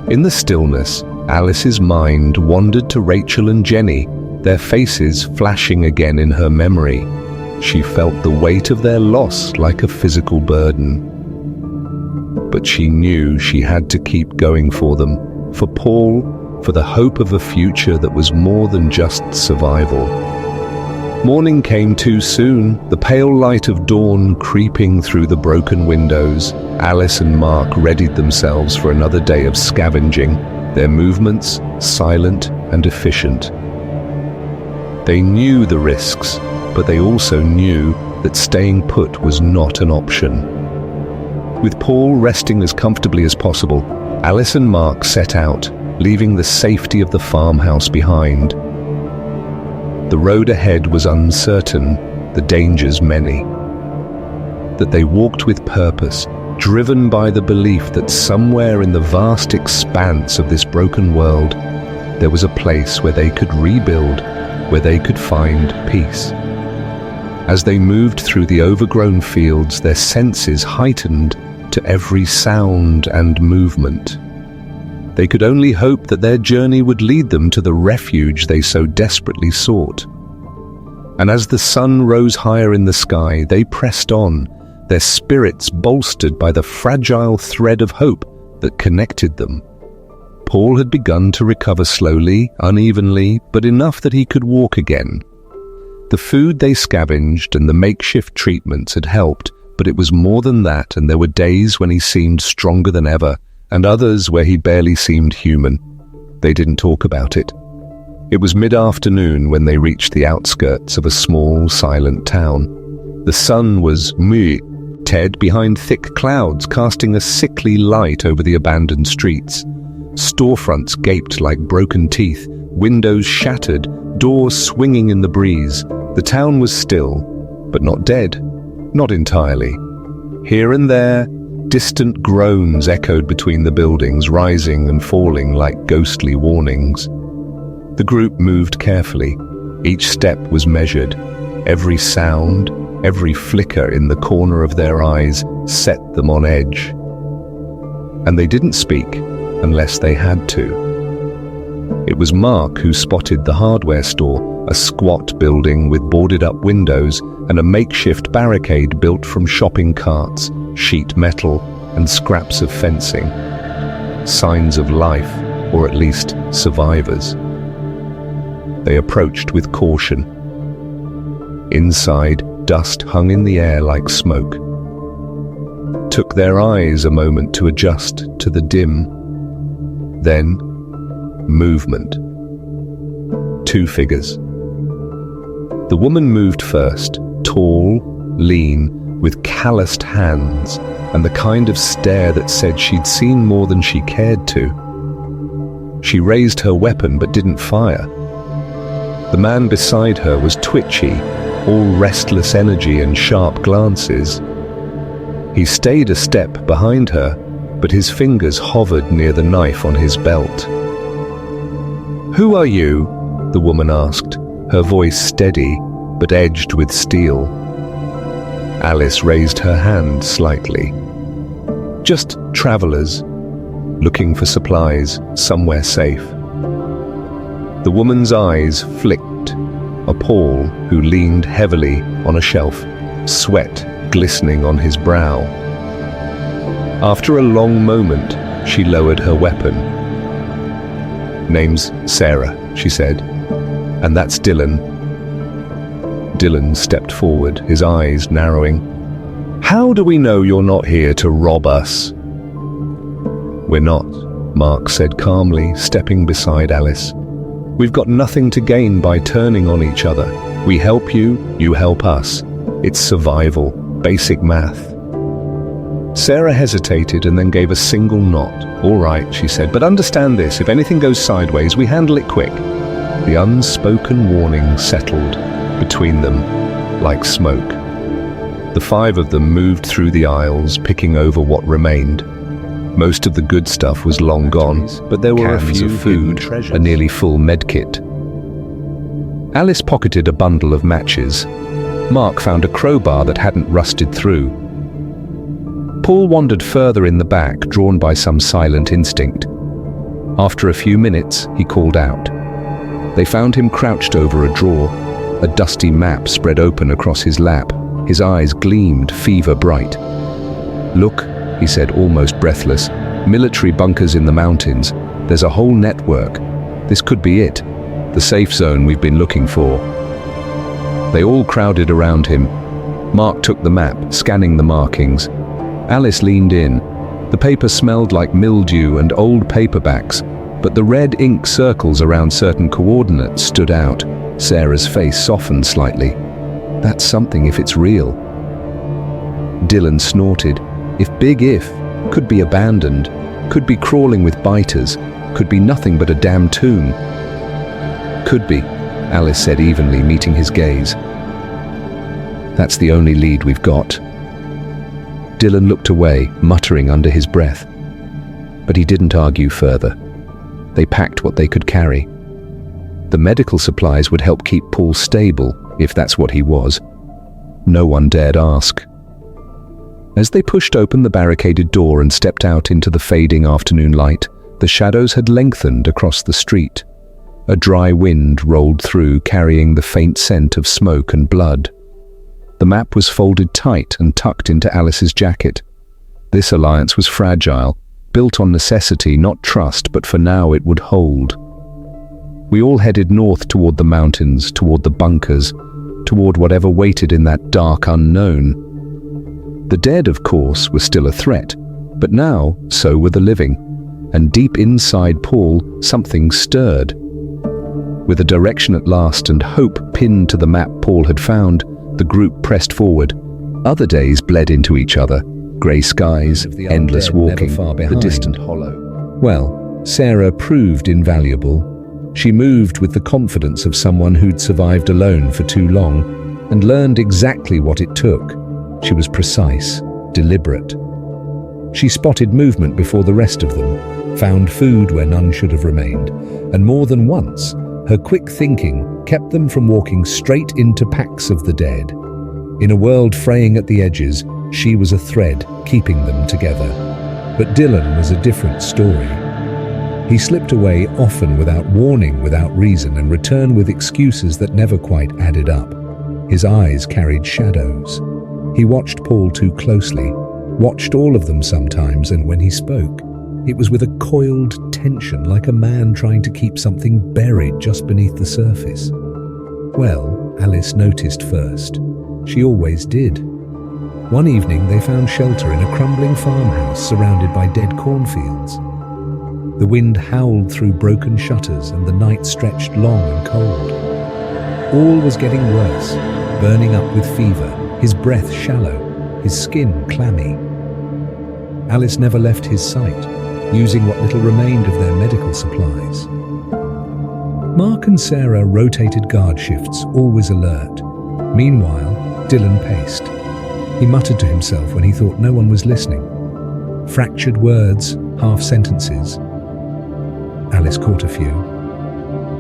In the stillness, Alice's mind wandered to Rachel and Jenny, their faces flashing again in her memory. She felt the weight of their loss like a physical burden. But she knew she had to keep going for them, for Paul, for the hope of a future that was more than just survival. Morning came too soon, the pale light of dawn creeping through the broken windows. Alice and Mark readied themselves for another day of scavenging, their movements silent and efficient. They knew the risks, but they also knew that staying put was not an option. With Paul resting as comfortably as possible, Alice and Mark set out, leaving the safety of the farmhouse behind. The road ahead was uncertain, the dangers many. That they walked with purpose, driven by the belief that somewhere in the vast expanse of this broken world, there was a place where they could rebuild, where they could find peace. As they moved through the overgrown fields, their senses heightened to every sound and movement. They could only hope that their journey would lead them to the refuge they so desperately sought. And as the sun rose higher in the sky, they pressed on, their spirits bolstered by the fragile thread of hope that connected them. Paul had begun to recover slowly, unevenly, but enough that he could walk again. The food they scavenged and the makeshift treatments had helped, but it was more than that, and there were days when he seemed stronger than ever, and others where he barely seemed human. They didn't talk about it. It was mid-afternoon when they reached the outskirts of a small, silent town. The sun was dead behind thick clouds, casting a sickly light over the abandoned streets. Storefronts gaped like broken teeth, windows shattered, doors swinging in the breeze. The town was still, but not dead, not entirely. Here and there, distant groans echoed between the buildings, rising and falling like ghostly warnings. The group moved carefully. Each step was measured. Every sound, every flicker in the corner of their eyes set them on edge. And they didn't speak unless they had to. It was Mark who spotted the hardware store, a squat building with boarded-up windows and a makeshift barricade built from shopping carts, sheet metal, and scraps of fencing. Signs of life, or at least survivors. They approached with caution. Inside, dust hung in the air like smoke. Took their eyes a moment to adjust to the dim. Then, movement. Two figures. The woman moved first, tall, lean, with calloused hands, and the kind of stare that said she'd seen more than she cared to. She raised her weapon but didn't fire. The man beside her was twitchy, all restless energy and sharp glances. He stayed a step behind her, but his fingers hovered near the knife on his belt. "Who are you?" the woman asked, her voice steady but edged with steel. Alice raised her hand slightly. "Just travelers, looking for supplies somewhere safe." The woman's eyes flicked, a Paul who leaned heavily on a shelf, sweat glistening on his brow. After a long moment, she lowered her weapon. "Name's Sarah," she said. "And that's Dylan." Dylan stepped forward, his eyes narrowing. "How do we know you're not here to rob us?" "We're not," Mark said calmly, stepping beside Alice. "We've got nothing to gain by turning on each other. We help you, you help us. It's survival, basic math." Sarah hesitated and then gave a single nod. "All right," she said, "but understand this, if anything goes sideways, we handle it quick." The unspoken warning settled between them like smoke. The five of them moved through the aisles, picking over what remained. Most of the good stuff was long gone, but there were a few food, a nearly full medkit. Alice pocketed a bundle of matches. Mark found a crowbar that hadn't rusted through. Paul wandered further in the back, drawn by some silent instinct. After a few minutes, he called out. They found him crouched over a drawer, a dusty map spread open across his lap. His eyes gleamed fever bright. "Look," he said, almost breathless. "Military bunkers in the mountains. There's a whole network. This could be it. The safe zone we've been looking for." They all crowded around him. Mark took the map, scanning the markings. Alice leaned in. The paper smelled like mildew and old paperbacks, but the red ink circles around certain coordinates stood out. Sarah's face softened slightly. "That's something if it's real." Dylan snorted. If could be abandoned, could be crawling with biters, could be nothing but a damn tomb." "Could be," Alice said evenly, meeting his gaze. "That's the only lead we've got." Dylan looked away, muttering under his breath. But he didn't argue further. They packed what they could carry. The medical supplies would help keep Paul stable, if that's what he was. No one dared ask. As they pushed open the barricaded door and stepped out into the fading afternoon light, the shadows had lengthened across the street. A dry wind rolled through, carrying the faint scent of smoke and blood. The map was folded tight and tucked into Alice's jacket. This alliance was fragile, built on necessity, not trust, but for now it would hold. We all headed north toward the mountains, toward the bunkers, toward whatever waited in that dark unknown. The dead, of course, were still a threat, but now so were the living, and deep inside Paul, something stirred. With a direction at last and hope pinned to the map Paul had found, the group pressed forward. Other days bled into each other. Grey skies, endless walking, the distant hollow. Well, Sarah proved invaluable. She moved with the confidence of someone who'd survived alone for too long and learned exactly what it took. She was precise, deliberate. She spotted movement before the rest of them, found food where none should have remained, and more than once, her quick thinking kept them from walking straight into packs of the dead. In a world fraying at the edges, she was a thread keeping them together. But Dylan was a different story. He slipped away often without warning, without reason, and returned with excuses that never quite added up. His eyes carried shadows. He watched Paul too closely, watched all of them sometimes, and when he spoke, it was with a coiled tension, like a man trying to keep something buried just beneath the surface. Well, Alice noticed first. She always did. One evening they found shelter in a crumbling farmhouse surrounded by dead cornfields. The wind howled through broken shutters and the night stretched long and cold. All was getting worse, burning up with fever, his breath shallow, his skin clammy. Alice never left his sight, using what little remained of their medical supplies. Mark and Sarah rotated guard shifts, always alert. Meanwhile, Dylan paced. He muttered to himself when he thought no one was listening. Fractured words, half sentences. Alice caught a few.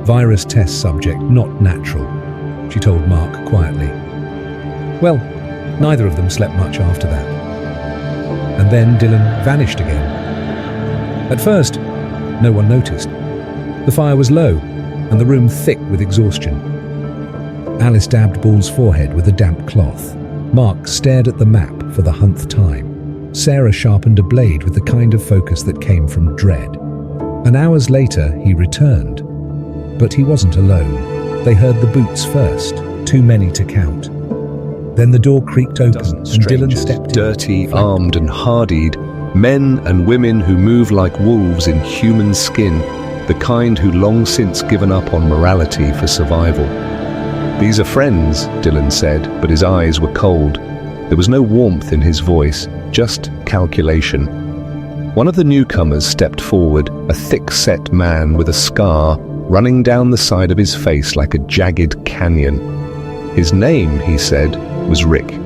"Virus test subject, not natural," she told Mark quietly. Well, neither of them slept much after that. And then Dylan vanished again. At first, no one noticed. The fire was low, and the room thick with exhaustion. Alice dabbed Paul's forehead with a damp cloth. Mark stared at the map for the 100th time. Sarah sharpened a blade with the kind of focus that came from dread. And hours later, he returned. But he wasn't alone. They heard the boots first, too many to count. Then the door creaked open, and Dylan stepped in. Dirty, armed and hardied, men and women who move like wolves in human skin, the kind who long since given up on morality for survival. "These are friends," Dylan said, but his eyes were cold. There was no warmth in his voice, just calculation. One of the newcomers stepped forward, a thick-set man with a scar running down the side of his face like a jagged canyon. His name, he said, was Rick.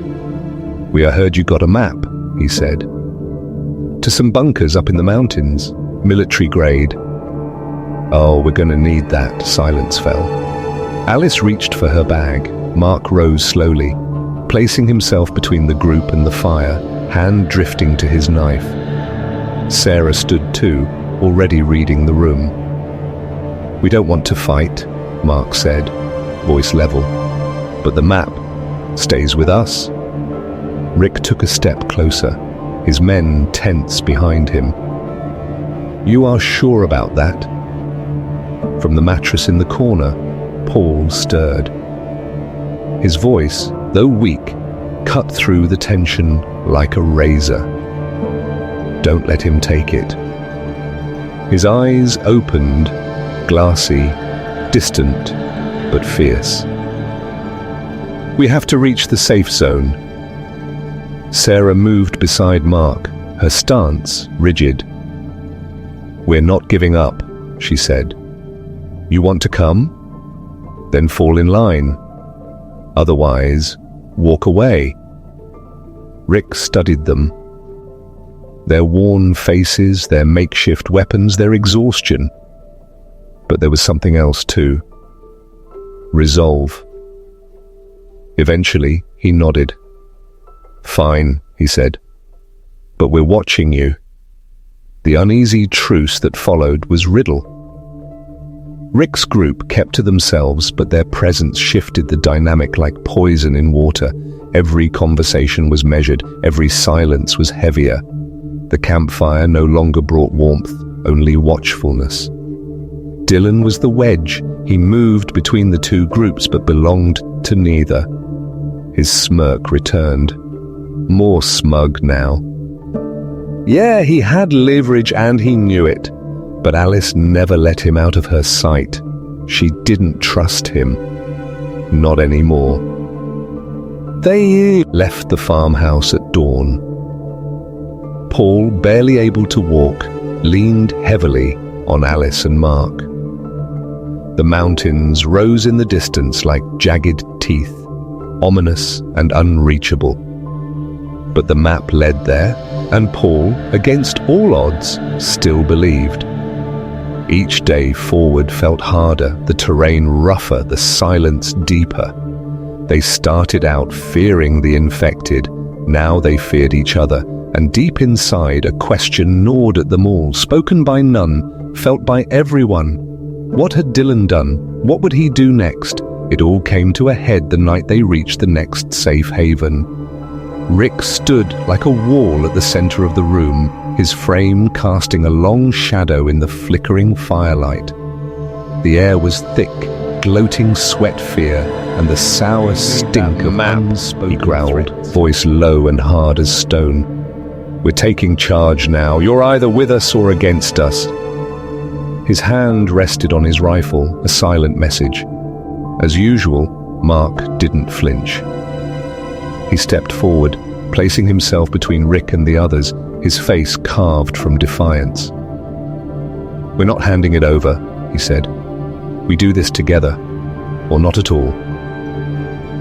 "We heard you got a map," he said. "To some bunkers up in the mountains, military grade." "Oh, we're gonna need that," silence fell. Alice reached for her bag. Mark rose slowly, placing himself between the group and the fire, hand drifting to his knife. Sarah stood too, already reading the room. "We don't want to fight," Mark said, voice level. "But the map stays with us." Rick took a step closer, his men tense behind him. "You are sure about that?" From the mattress in the corner, Paul stirred. His voice, though weak, cut through the tension like a razor. "Don't let him take it." His eyes opened, glassy, distant, but fierce. "We have to reach the safe zone." Sarah moved beside Mark, her stance rigid. "We're not giving up," she said. "You want to come? Then fall in line. Otherwise, walk away." Rick studied them. Their worn faces, their makeshift weapons, their exhaustion. But there was something else too. Resolve. Eventually, he nodded. "Fine," he said. "But we're watching you." The uneasy truce that followed was riddle. Rick's group kept to themselves, but their presence shifted the dynamic like poison in water. Every conversation was measured, every silence was heavier. The campfire no longer brought warmth, only watchfulness. Dylan was the wedge. He moved between the two groups but belonged to neither. His smirk returned, more smug now. Yeah, he had leverage and he knew it. But Alice never let him out of her sight. She didn't trust him. Not anymore. They left the farmhouse at dawn. Paul, barely able to walk, leaned heavily on Alice and Mark. The mountains rose in the distance like jagged teeth, ominous and unreachable. But the map led there, and Paul, against all odds, still believed. Each day forward felt harder, the terrain rougher, the silence deeper. They started out fearing the infected. Now they feared each other, and deep inside a question gnawed at them all, spoken by none, felt by everyone. What had Dylan done? What would he do next? It all came to a head the night they reached the next safe haven. Rick stood like a wall at the center of the room, his frame casting a long shadow in the flickering firelight. The air was thick, gloating sweat fear, and the sour stink of unspoken, he growled, voice low and hard as stone. "We're taking charge now. You're either with us or against us." His hand rested on his rifle, a silent message. As usual, Mark didn't flinch. He stepped forward, placing himself between Rick and the others, his face carved from defiance. "We're not handing it over," he said. "We do this together, or not at all."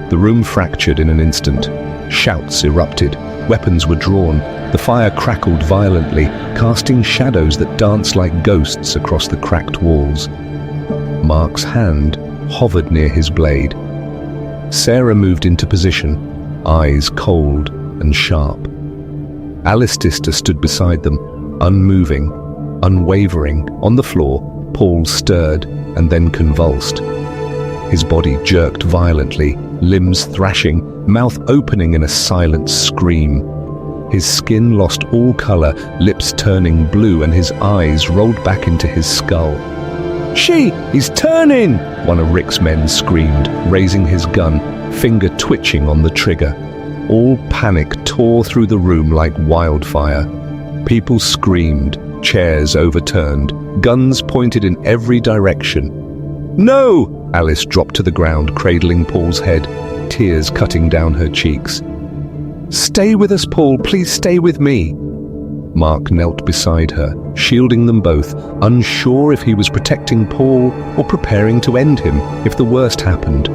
The room fractured in an instant. Shouts erupted. Weapons were drawn. The fire crackled violently, casting shadows that danced like ghosts across the cracked walls. Mark's hand hovered near his blade. Sarah moved into position, eyes cold and sharp. Alistair stood beside them, unmoving, unwavering. On the floor, Paul stirred and then convulsed. His body jerked violently, limbs thrashing, mouth opening in a silent scream. His skin lost all color, lips turning blue, and his eyes rolled back into his skull. He's turning!" one of Rick's men screamed, raising his gun, finger twitching on the trigger. All panic tore through the room like wildfire. People screamed, chairs overturned, guns pointed in every direction. "No!" Alice dropped to the ground, cradling Paul's head, tears cutting down her cheeks. "Stay with us, Paul, please stay with me." Mark knelt beside her, shielding them both, unsure if he was protecting Paul or preparing to end him if the worst happened.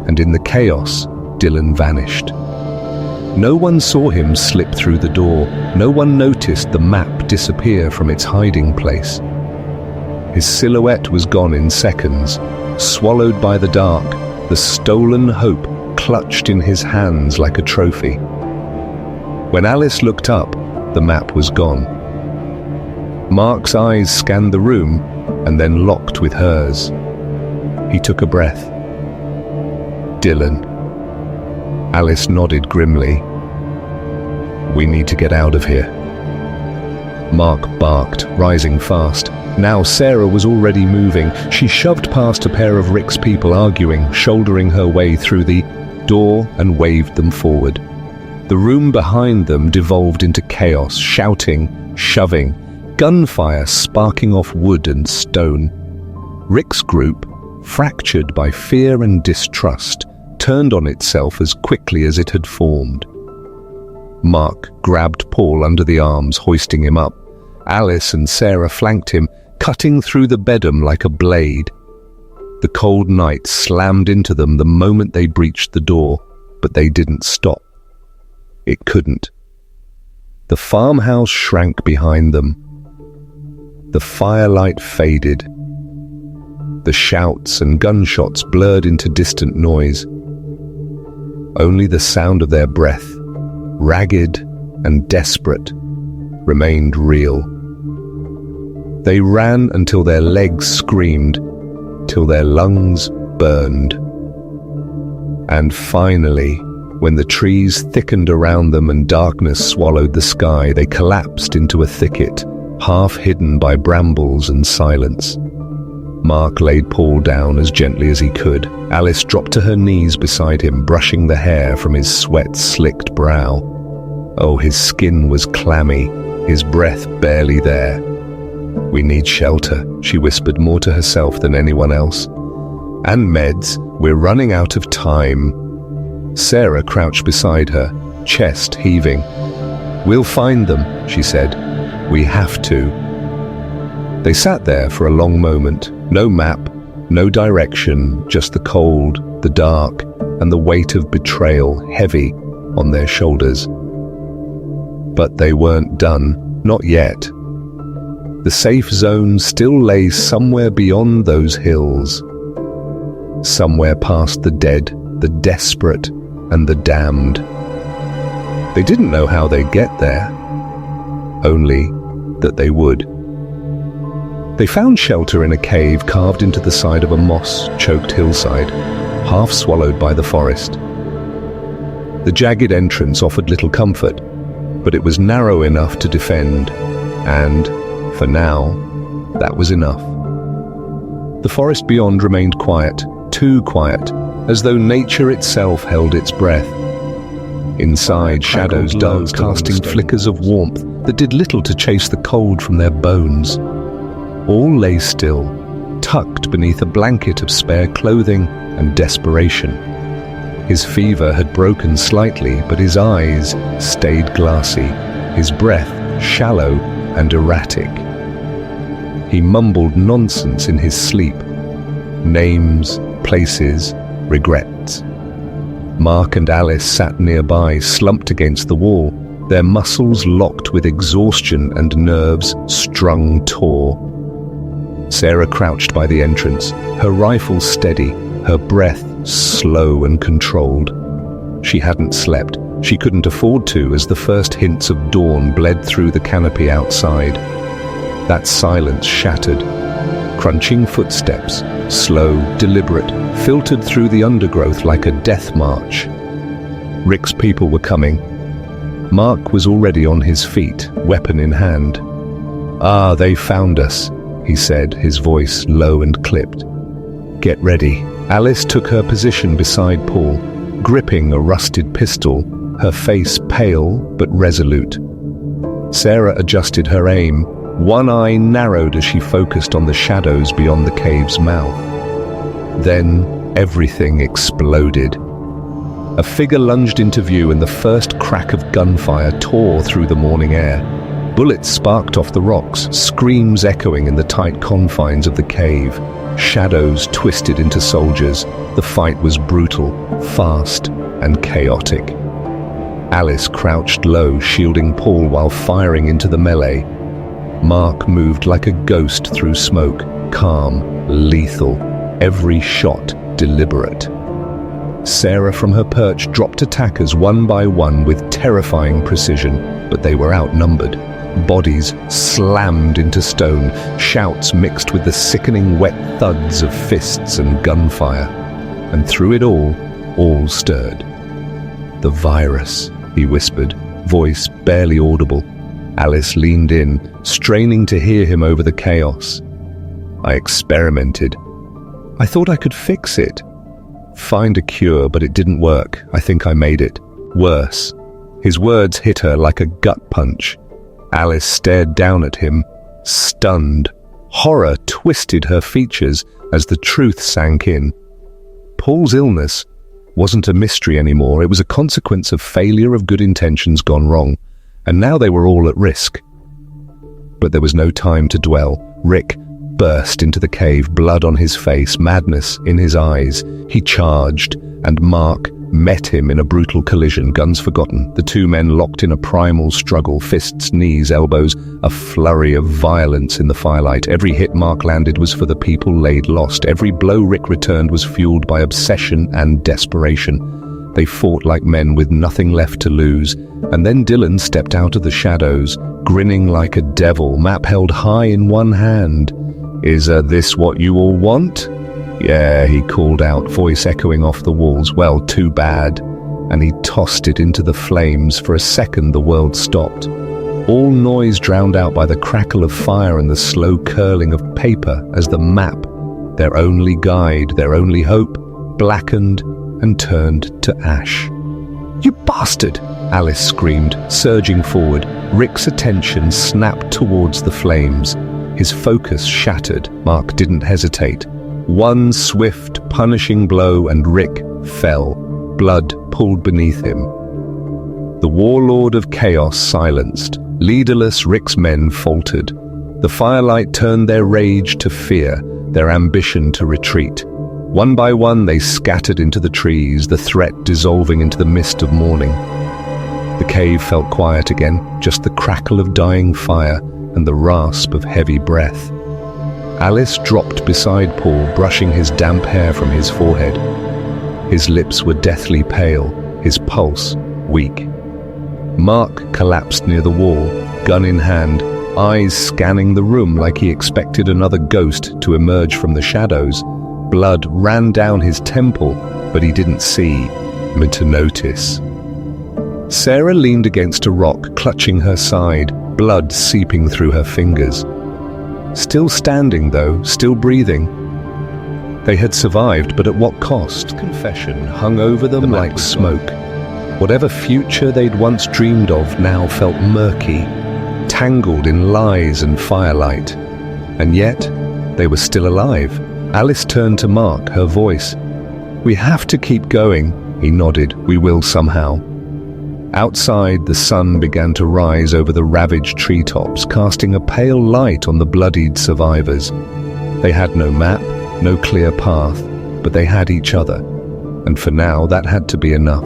And in the chaos, Dylan vanished. No one saw him slip through the door. No one noticed the map disappear from its hiding place. His silhouette was gone in seconds, swallowed by the dark, the stolen hope clutched in his hands like a trophy. When Alice looked up, the map was gone. Mark's eyes scanned the room and then locked with hers. He took a breath. "Dylan." Alice nodded grimly. "We need to get out of here." Mark barked, rising fast. Now Sarah was already moving. She shoved past a pair of Rick's people arguing, shouldering her way through the door and waved them forward. The room behind them devolved into chaos, shouting, shoving, gunfire sparking off wood and stone. Rick's group, fractured by fear and distrust, turned on itself as quickly as it had formed. Mark grabbed Paul under the arms, hoisting him up. Alice and Sarah flanked him, cutting through the bedlam like a blade. The cold night slammed into them the moment they breached the door, but they didn't stop. It couldn't. The farmhouse shrank behind them. The firelight faded. The shouts and gunshots blurred into distant noise. Only the sound of their breath, ragged and desperate, remained real. They ran until their legs screamed, till their lungs burned. And finally, when the trees thickened around them and darkness swallowed the sky, they collapsed into a thicket, half hidden by brambles and silence. Mark laid Paul down as gently as he could. Alice dropped to her knees beside him, brushing the hair from his sweat-slicked brow. Oh, his skin was clammy, his breath barely there. "We need shelter," she whispered more to herself than anyone else. "And meds. We're running out of time." Sarah crouched beside her, chest heaving. "We'll find them," she said. "We have to." They sat there for a long moment. No map, no direction, just the cold, the dark, and the weight of betrayal heavy on their shoulders. But they weren't done, not yet. The safe zone still lay somewhere beyond those hills. Somewhere past the dead, the desperate, and the damned. They didn't know how they'd get there, only that they would. They found shelter in a cave carved into the side of a moss-choked hillside, half swallowed by the forest. The jagged entrance offered little comfort, but it was narrow enough to defend, and, for now, that was enough. The forest beyond remained quiet, too quiet, as though nature itself held its breath. Inside, shadows danced, casting flickers of warmth that did little to chase the cold from their bones. All lay still, tucked beneath a blanket of spare clothing and desperation. His fever had broken slightly, but his eyes stayed glassy, his breath shallow and erratic. He mumbled nonsense in his sleep. Names, places, regrets. Mark and Alice sat nearby, slumped against the wall, their muscles locked with exhaustion and nerves strung taut. Sarah crouched by the entrance, her rifle steady, her breath slow and controlled. She hadn't slept. She couldn't afford to, as the first hints of dawn bled through the canopy outside. That silence shattered. Crunching footsteps, slow, deliberate, filtered through the undergrowth like a death march. Rick's people were coming. Mark was already on his feet, weapon in hand. "Ah, they found us," he said, his voice low and clipped. "Get ready." Alice took her position beside Paul, gripping a rusted pistol, her face pale but resolute. Sarah adjusted her aim, one eye narrowed as she focused on the shadows beyond the cave's mouth. Then everything exploded. A figure lunged into view and the first crack of gunfire tore through the morning air. Bullets sparked off the rocks, screams echoing in the tight confines of the cave. Shadows twisted into soldiers. The fight was brutal, fast, and chaotic. Alice crouched low, shielding Paul while firing into the melee. Mark moved like a ghost through smoke, calm, lethal, every shot deliberate. Sarah from her perch dropped attackers one by one with terrifying precision, but they were outnumbered. Bodies slammed into stone, shouts mixed with the sickening wet thuds of fists and gunfire. And through it all stirred. "The virus," he whispered, voice barely audible. Alice leaned in, straining to hear him over the chaos. "I experimented. I thought I could fix it. Find a cure, but it didn't work. I think I made it worse." His words hit her like a gut punch. Alice stared down at him, stunned. Horror twisted her features as the truth sank in. Paul's illness wasn't a mystery anymore. It was a consequence of failure of good intentions gone wrong, and now they were all at risk. But there was no time to dwell. Rick burst into the cave, blood on his face, madness in his eyes. He charged, and Mark met him in a brutal collision, guns forgotten. The two men locked in a primal struggle, fists, knees, elbows, a flurry of violence in the firelight. Every hit Mark landed was for the people laid lost. Every blow Rick returned was fueled by obsession and desperation. They fought like men with nothing left to lose. And then Dylan stepped out of the shadows, grinning like a devil, map held high in one hand. "Is this what you all want?" "Yeah," he called out, voice echoing off the walls. "Well, too bad." And he tossed it into the flames. For a second, the world stopped. All noise drowned out by the crackle of fire and the slow curling of paper as the map, their only guide, their only hope, blackened and turned to ash. "You bastard!" Alice screamed, surging forward. Rick's attention snapped towards the flames. His focus shattered. Mark didn't hesitate. One swift, punishing blow and Rick fell. Blood pooled beneath him. The warlord of chaos silenced. Leaderless, Rick's men faltered. The firelight turned their rage to fear, their ambition to retreat. One by one they scattered into the trees, the threat dissolving into the mist of morning. The cave felt quiet again, just the crackle of dying fire and the rasp of heavy breath. Alice dropped beside Paul, brushing his damp hair from his forehead. His lips were deathly pale, his pulse weak. Mark collapsed near the wall, gun in hand, eyes scanning the room like he expected another ghost to emerge from the shadows. Blood ran down his temple, but he didn't see, meant to notice. Sarah leaned against a rock, clutching her side, blood seeping through her fingers. Still standing though, still breathing. They had survived, but at what cost? Confession hung over them like smoke. Whatever future they'd once dreamed of now felt murky, tangled in lies and firelight. And yet, they were still alive. Alice turned to Mark, her voice. "We have to keep going." He nodded. "We will somehow." Outside, the sun began to rise over the ravaged treetops, casting a pale light on the bloodied survivors. They had no map, no clear path, but they had each other. And for now, that had to be enough.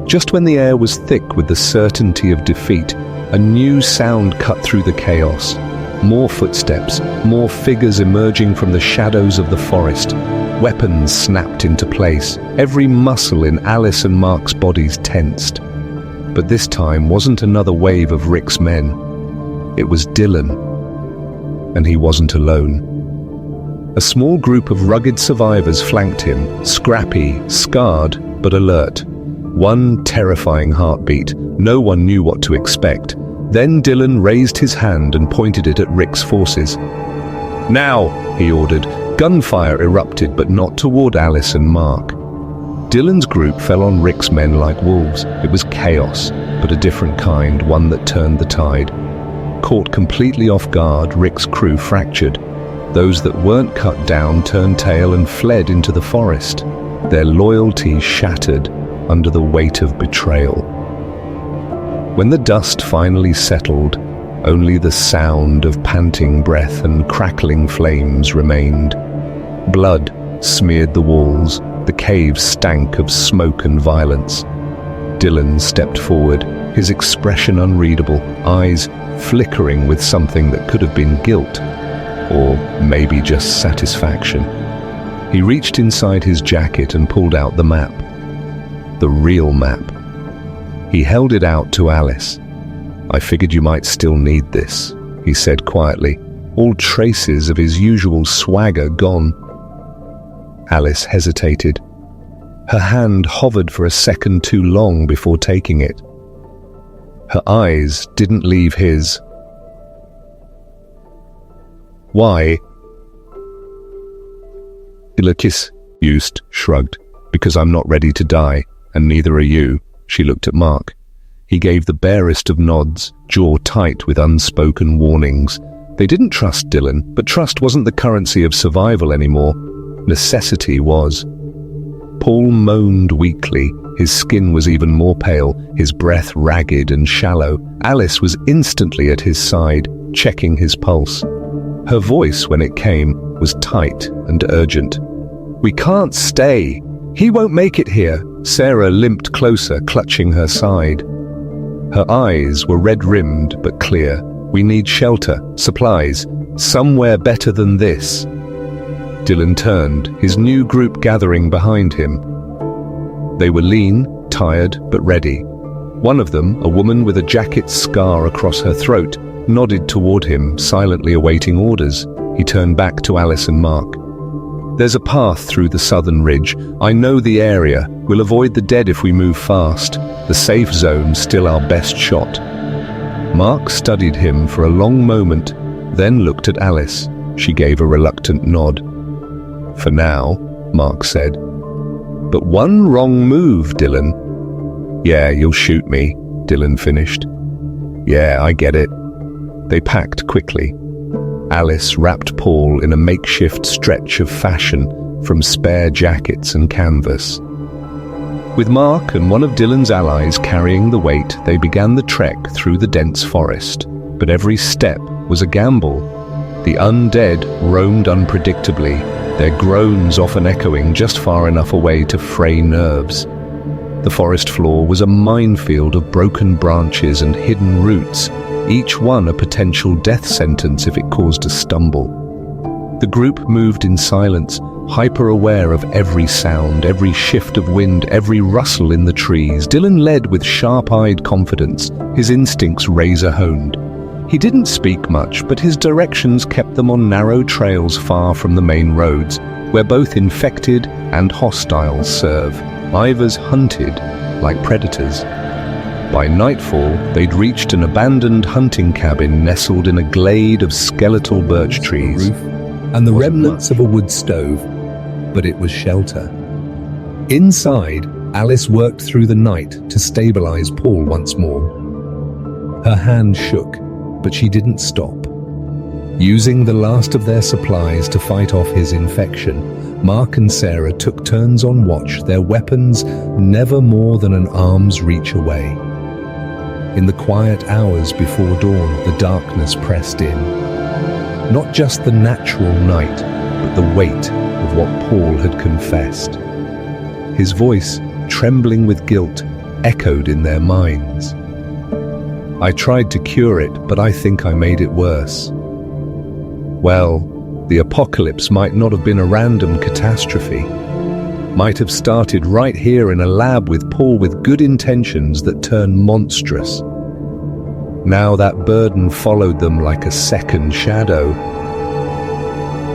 Just when the air was thick with the certainty of defeat, a new sound cut through the chaos. More footsteps, more figures emerging from the shadows of the forest. Weapons snapped into place. Every muscle in Alice and Mark's bodies tensed. But this time wasn't another wave of Rick's men. It was Dylan. And he wasn't alone. A small group of rugged survivors flanked him, scrappy, scarred, but alert. One terrifying heartbeat. No one knew what to expect. Then Dylan raised his hand and pointed it at Rick's forces. "Now!" he ordered. Gunfire erupted, but not toward Alice and Mark. Dylan's group fell on Rick's men like wolves. It was chaos, but a different kind, one that turned the tide. Caught completely off guard, Rick's crew fractured. Those that weren't cut down turned tail and fled into the forest, their loyalty shattered under the weight of betrayal. When the dust finally settled, only the sound of panting breath and crackling flames remained. Blood smeared the walls. The cave stank of smoke and violence. Dylan stepped forward, his expression unreadable, eyes flickering with something that could have been guilt, or maybe just satisfaction. He reached inside his jacket and pulled out the map. The real map. He held it out to Alice. "I figured you might still need this," he said quietly, all traces of his usual swagger gone. Alice hesitated. Her hand hovered for a second too long before taking it. Her eyes didn't leave his. "Why?" Ilakis Just shrugged. "Because I'm not ready to die, and neither are you." She looked at Mark. He gave the barest of nods, jaw tight with unspoken warnings. They didn't trust Dylan, but trust wasn't the currency of survival anymore. Necessity was. Paul moaned weakly. His skin was even more pale, his breath ragged and shallow. Alice was instantly at his side, checking his pulse. Her voice, when it came, was tight and urgent. "We can't stay. He won't make it here." Sarah limped closer, clutching her side. Her eyes were red-rimmed but clear. "We need shelter, supplies, somewhere better than this." Dylan turned, his new group gathering behind him. They were lean, tired, but ready. One of them, a woman with a jacket scar across her throat, nodded toward him, silently awaiting orders. He turned back to Alice and Mark. "There's a path through the southern ridge. I know the area. We'll avoid the dead if we move fast. The safe zone's still our best shot." Mark studied him for a long moment, then looked at Alice. She gave a reluctant nod. "For now," Mark said. "But one wrong move, Dylan." "Yeah, you'll shoot me," Dylan finished. "Yeah, I get it." They packed quickly. Alice wrapped Paul in a makeshift stretch of fashion from spare jackets and canvas. With Mark and one of Dylan's allies carrying the weight, they began the trek through the dense forest. But every step was a gamble. The undead roamed unpredictably, their groans often echoing just far enough away to fray nerves. The forest floor was a minefield of broken branches and hidden roots, each one a potential death sentence if it caused a stumble. The group moved in silence, hyper-aware of every sound, every shift of wind, every rustle in the trees. Dylan led with sharp-eyed confidence, his instincts razor-honed. He didn't speak much, but his directions kept them on narrow trails far from the main roads, where both infected and hostiles serve. Ivers hunted like predators. By nightfall, they'd reached an abandoned hunting cabin nestled in a glade of skeletal birch trees. And the remnants of a wood stove, but it was shelter. Inside, Alice worked through the night to stabilize Paul once more. Her hand shook, but she didn't stop. Using the last of their supplies to fight off his infection, Mark and Sarah took turns on watch, their weapons never more than an arm's reach away. In the quiet hours before dawn, the darkness pressed in. Not just the natural night, but the weight of what Paul had confessed. His voice, trembling with guilt, echoed in their minds. "I tried to cure it, but I think I made it worse." Well, the apocalypse might not have been a random catastrophe. Might have started right here in a lab with Paul with good intentions that turned monstrous. Now that burden followed them like a second shadow.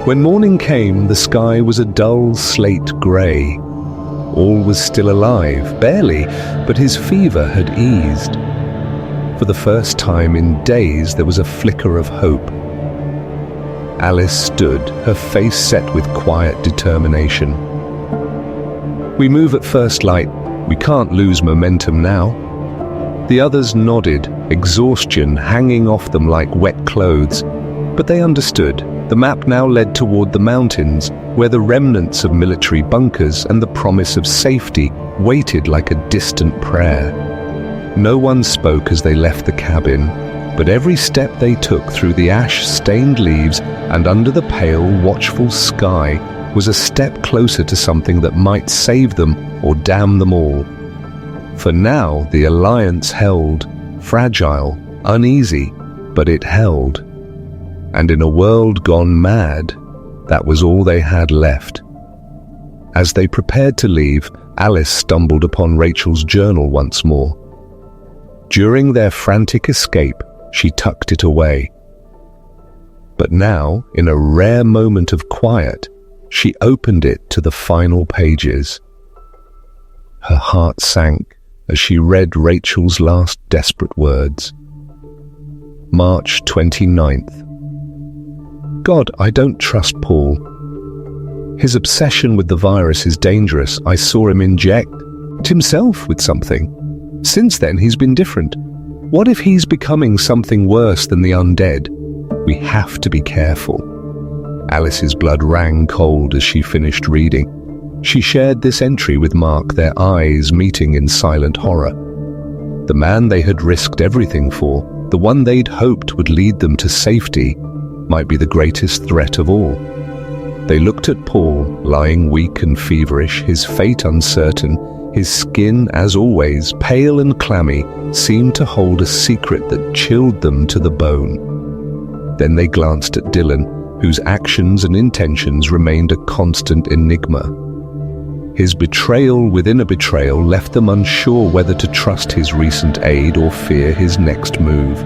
When morning came, the sky was a dull slate grey. all was still alive, barely, but his fever had eased. For the first time in days, there was a flicker of hope. Alice stood, her face set with quiet determination. "We move at first light. We can't lose momentum now." The others nodded, exhaustion hanging off them like wet clothes. But they understood. The map now led toward the mountains, where the remnants of military bunkers and the promise of safety waited like a distant prayer. No one spoke as they left the cabin, but every step they took through the ash-stained leaves and under the pale, watchful sky was a step closer to something that might save them or damn them all. For now, the alliance held, fragile, uneasy, but it held. And in a world gone mad, that was all they had left. As they prepared to leave, Alice stumbled upon Rachel's journal once more. During their frantic escape, she tucked it away. But now, in a rare moment of quiet, she opened it to the final pages. Her heart sank as she read Rachel's last desperate words. March 29th. God, I don't trust Paul. His obsession with the virus is dangerous. I saw him inject himself with something. Since then, he's been different. What if he's becoming something worse than the undead? We have to be careful. Alice's blood rang cold as she finished reading. She shared this entry with Mark, their eyes meeting in silent horror. The man they had risked everything for, the one they'd hoped would lead them to safety, might be the greatest threat of all. They looked at Paul, lying weak and feverish, his fate uncertain. His skin, as always, pale and clammy, seemed to hold a secret that chilled them to the bone. Then they glanced at Dylan, whose actions and intentions remained a constant enigma. His betrayal within a betrayal left them unsure whether to trust his recent aid or fear his next move.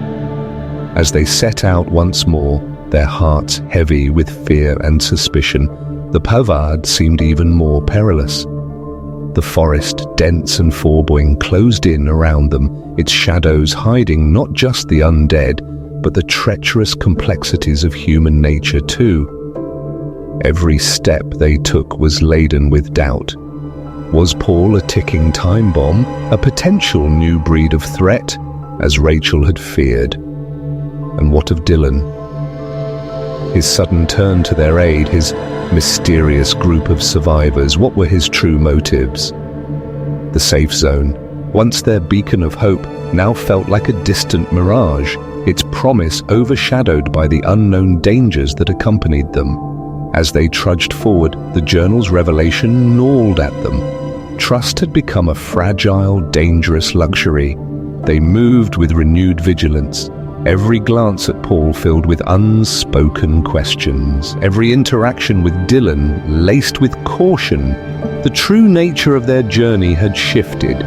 As they set out once more, their hearts heavy with fear and suspicion, the Pavard seemed even more perilous. The forest, dense and foreboding, closed in around them, its shadows hiding not just the undead, but the treacherous complexities of human nature too. Every step they took was laden with doubt. Was Paul a ticking time bomb, a potential new breed of threat, as Rachel had feared? And what of Dylan? His sudden turn to their aid, his mysterious group of survivors, what were his true motives? The safe zone, once their beacon of hope, now felt like a distant mirage, its promise overshadowed by the unknown dangers that accompanied them. As they trudged forward, the journal's revelation gnawed at them. Trust had become a fragile, dangerous luxury. They moved with renewed vigilance, every glance at Paul filled with unspoken questions, every interaction with Dylan laced with caution. The true nature of their journey had shifted.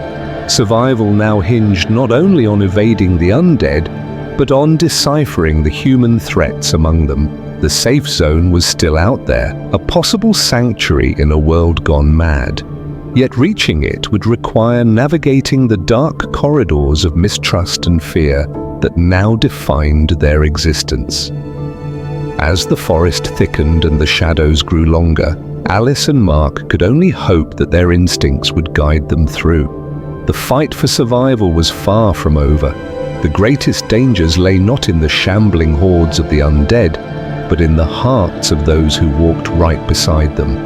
Survival now hinged not only on evading the undead, but on deciphering the human threats among them. The safe zone was still out there, a possible sanctuary in a world gone mad. Yet reaching it would require navigating the dark corridors of mistrust and fear that now defined their existence. As the forest thickened and the shadows grew longer, Alice and Mark could only hope that their instincts would guide them through. The fight for survival was far from over. The greatest dangers lay not in the shambling hordes of the undead, but in the hearts of those who walked right beside them.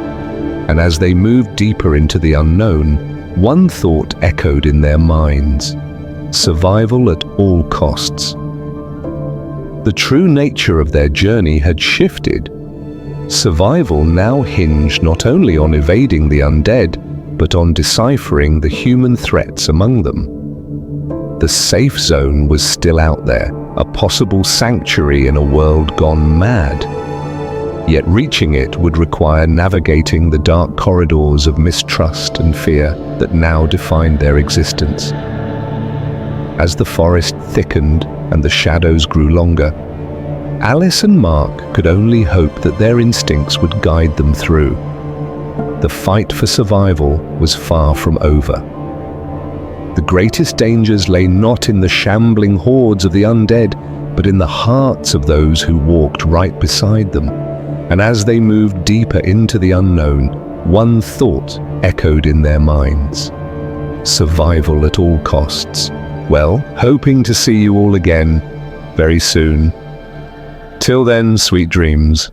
And as they moved deeper into the unknown, one thought echoed in their minds: survival at all costs. The true nature of their journey had shifted. Survival now hinged not only on evading the undead, but on deciphering the human threats among them. The safe zone was still out there, a possible sanctuary in a world gone mad. Yet reaching it would require navigating the dark corridors of mistrust and fear that now defined their existence. As the forest thickened and the shadows grew longer, Alice and Mark could only hope that their instincts would guide them through. the fight for survival was far from over. The greatest dangers lay not in the shambling hordes of the undead, but in the hearts of those who walked right beside them. And as they moved deeper into the unknown, one thought echoed in their minds: survival at all costs. Well, hoping to see you all again very soon. Till then, sweet dreams.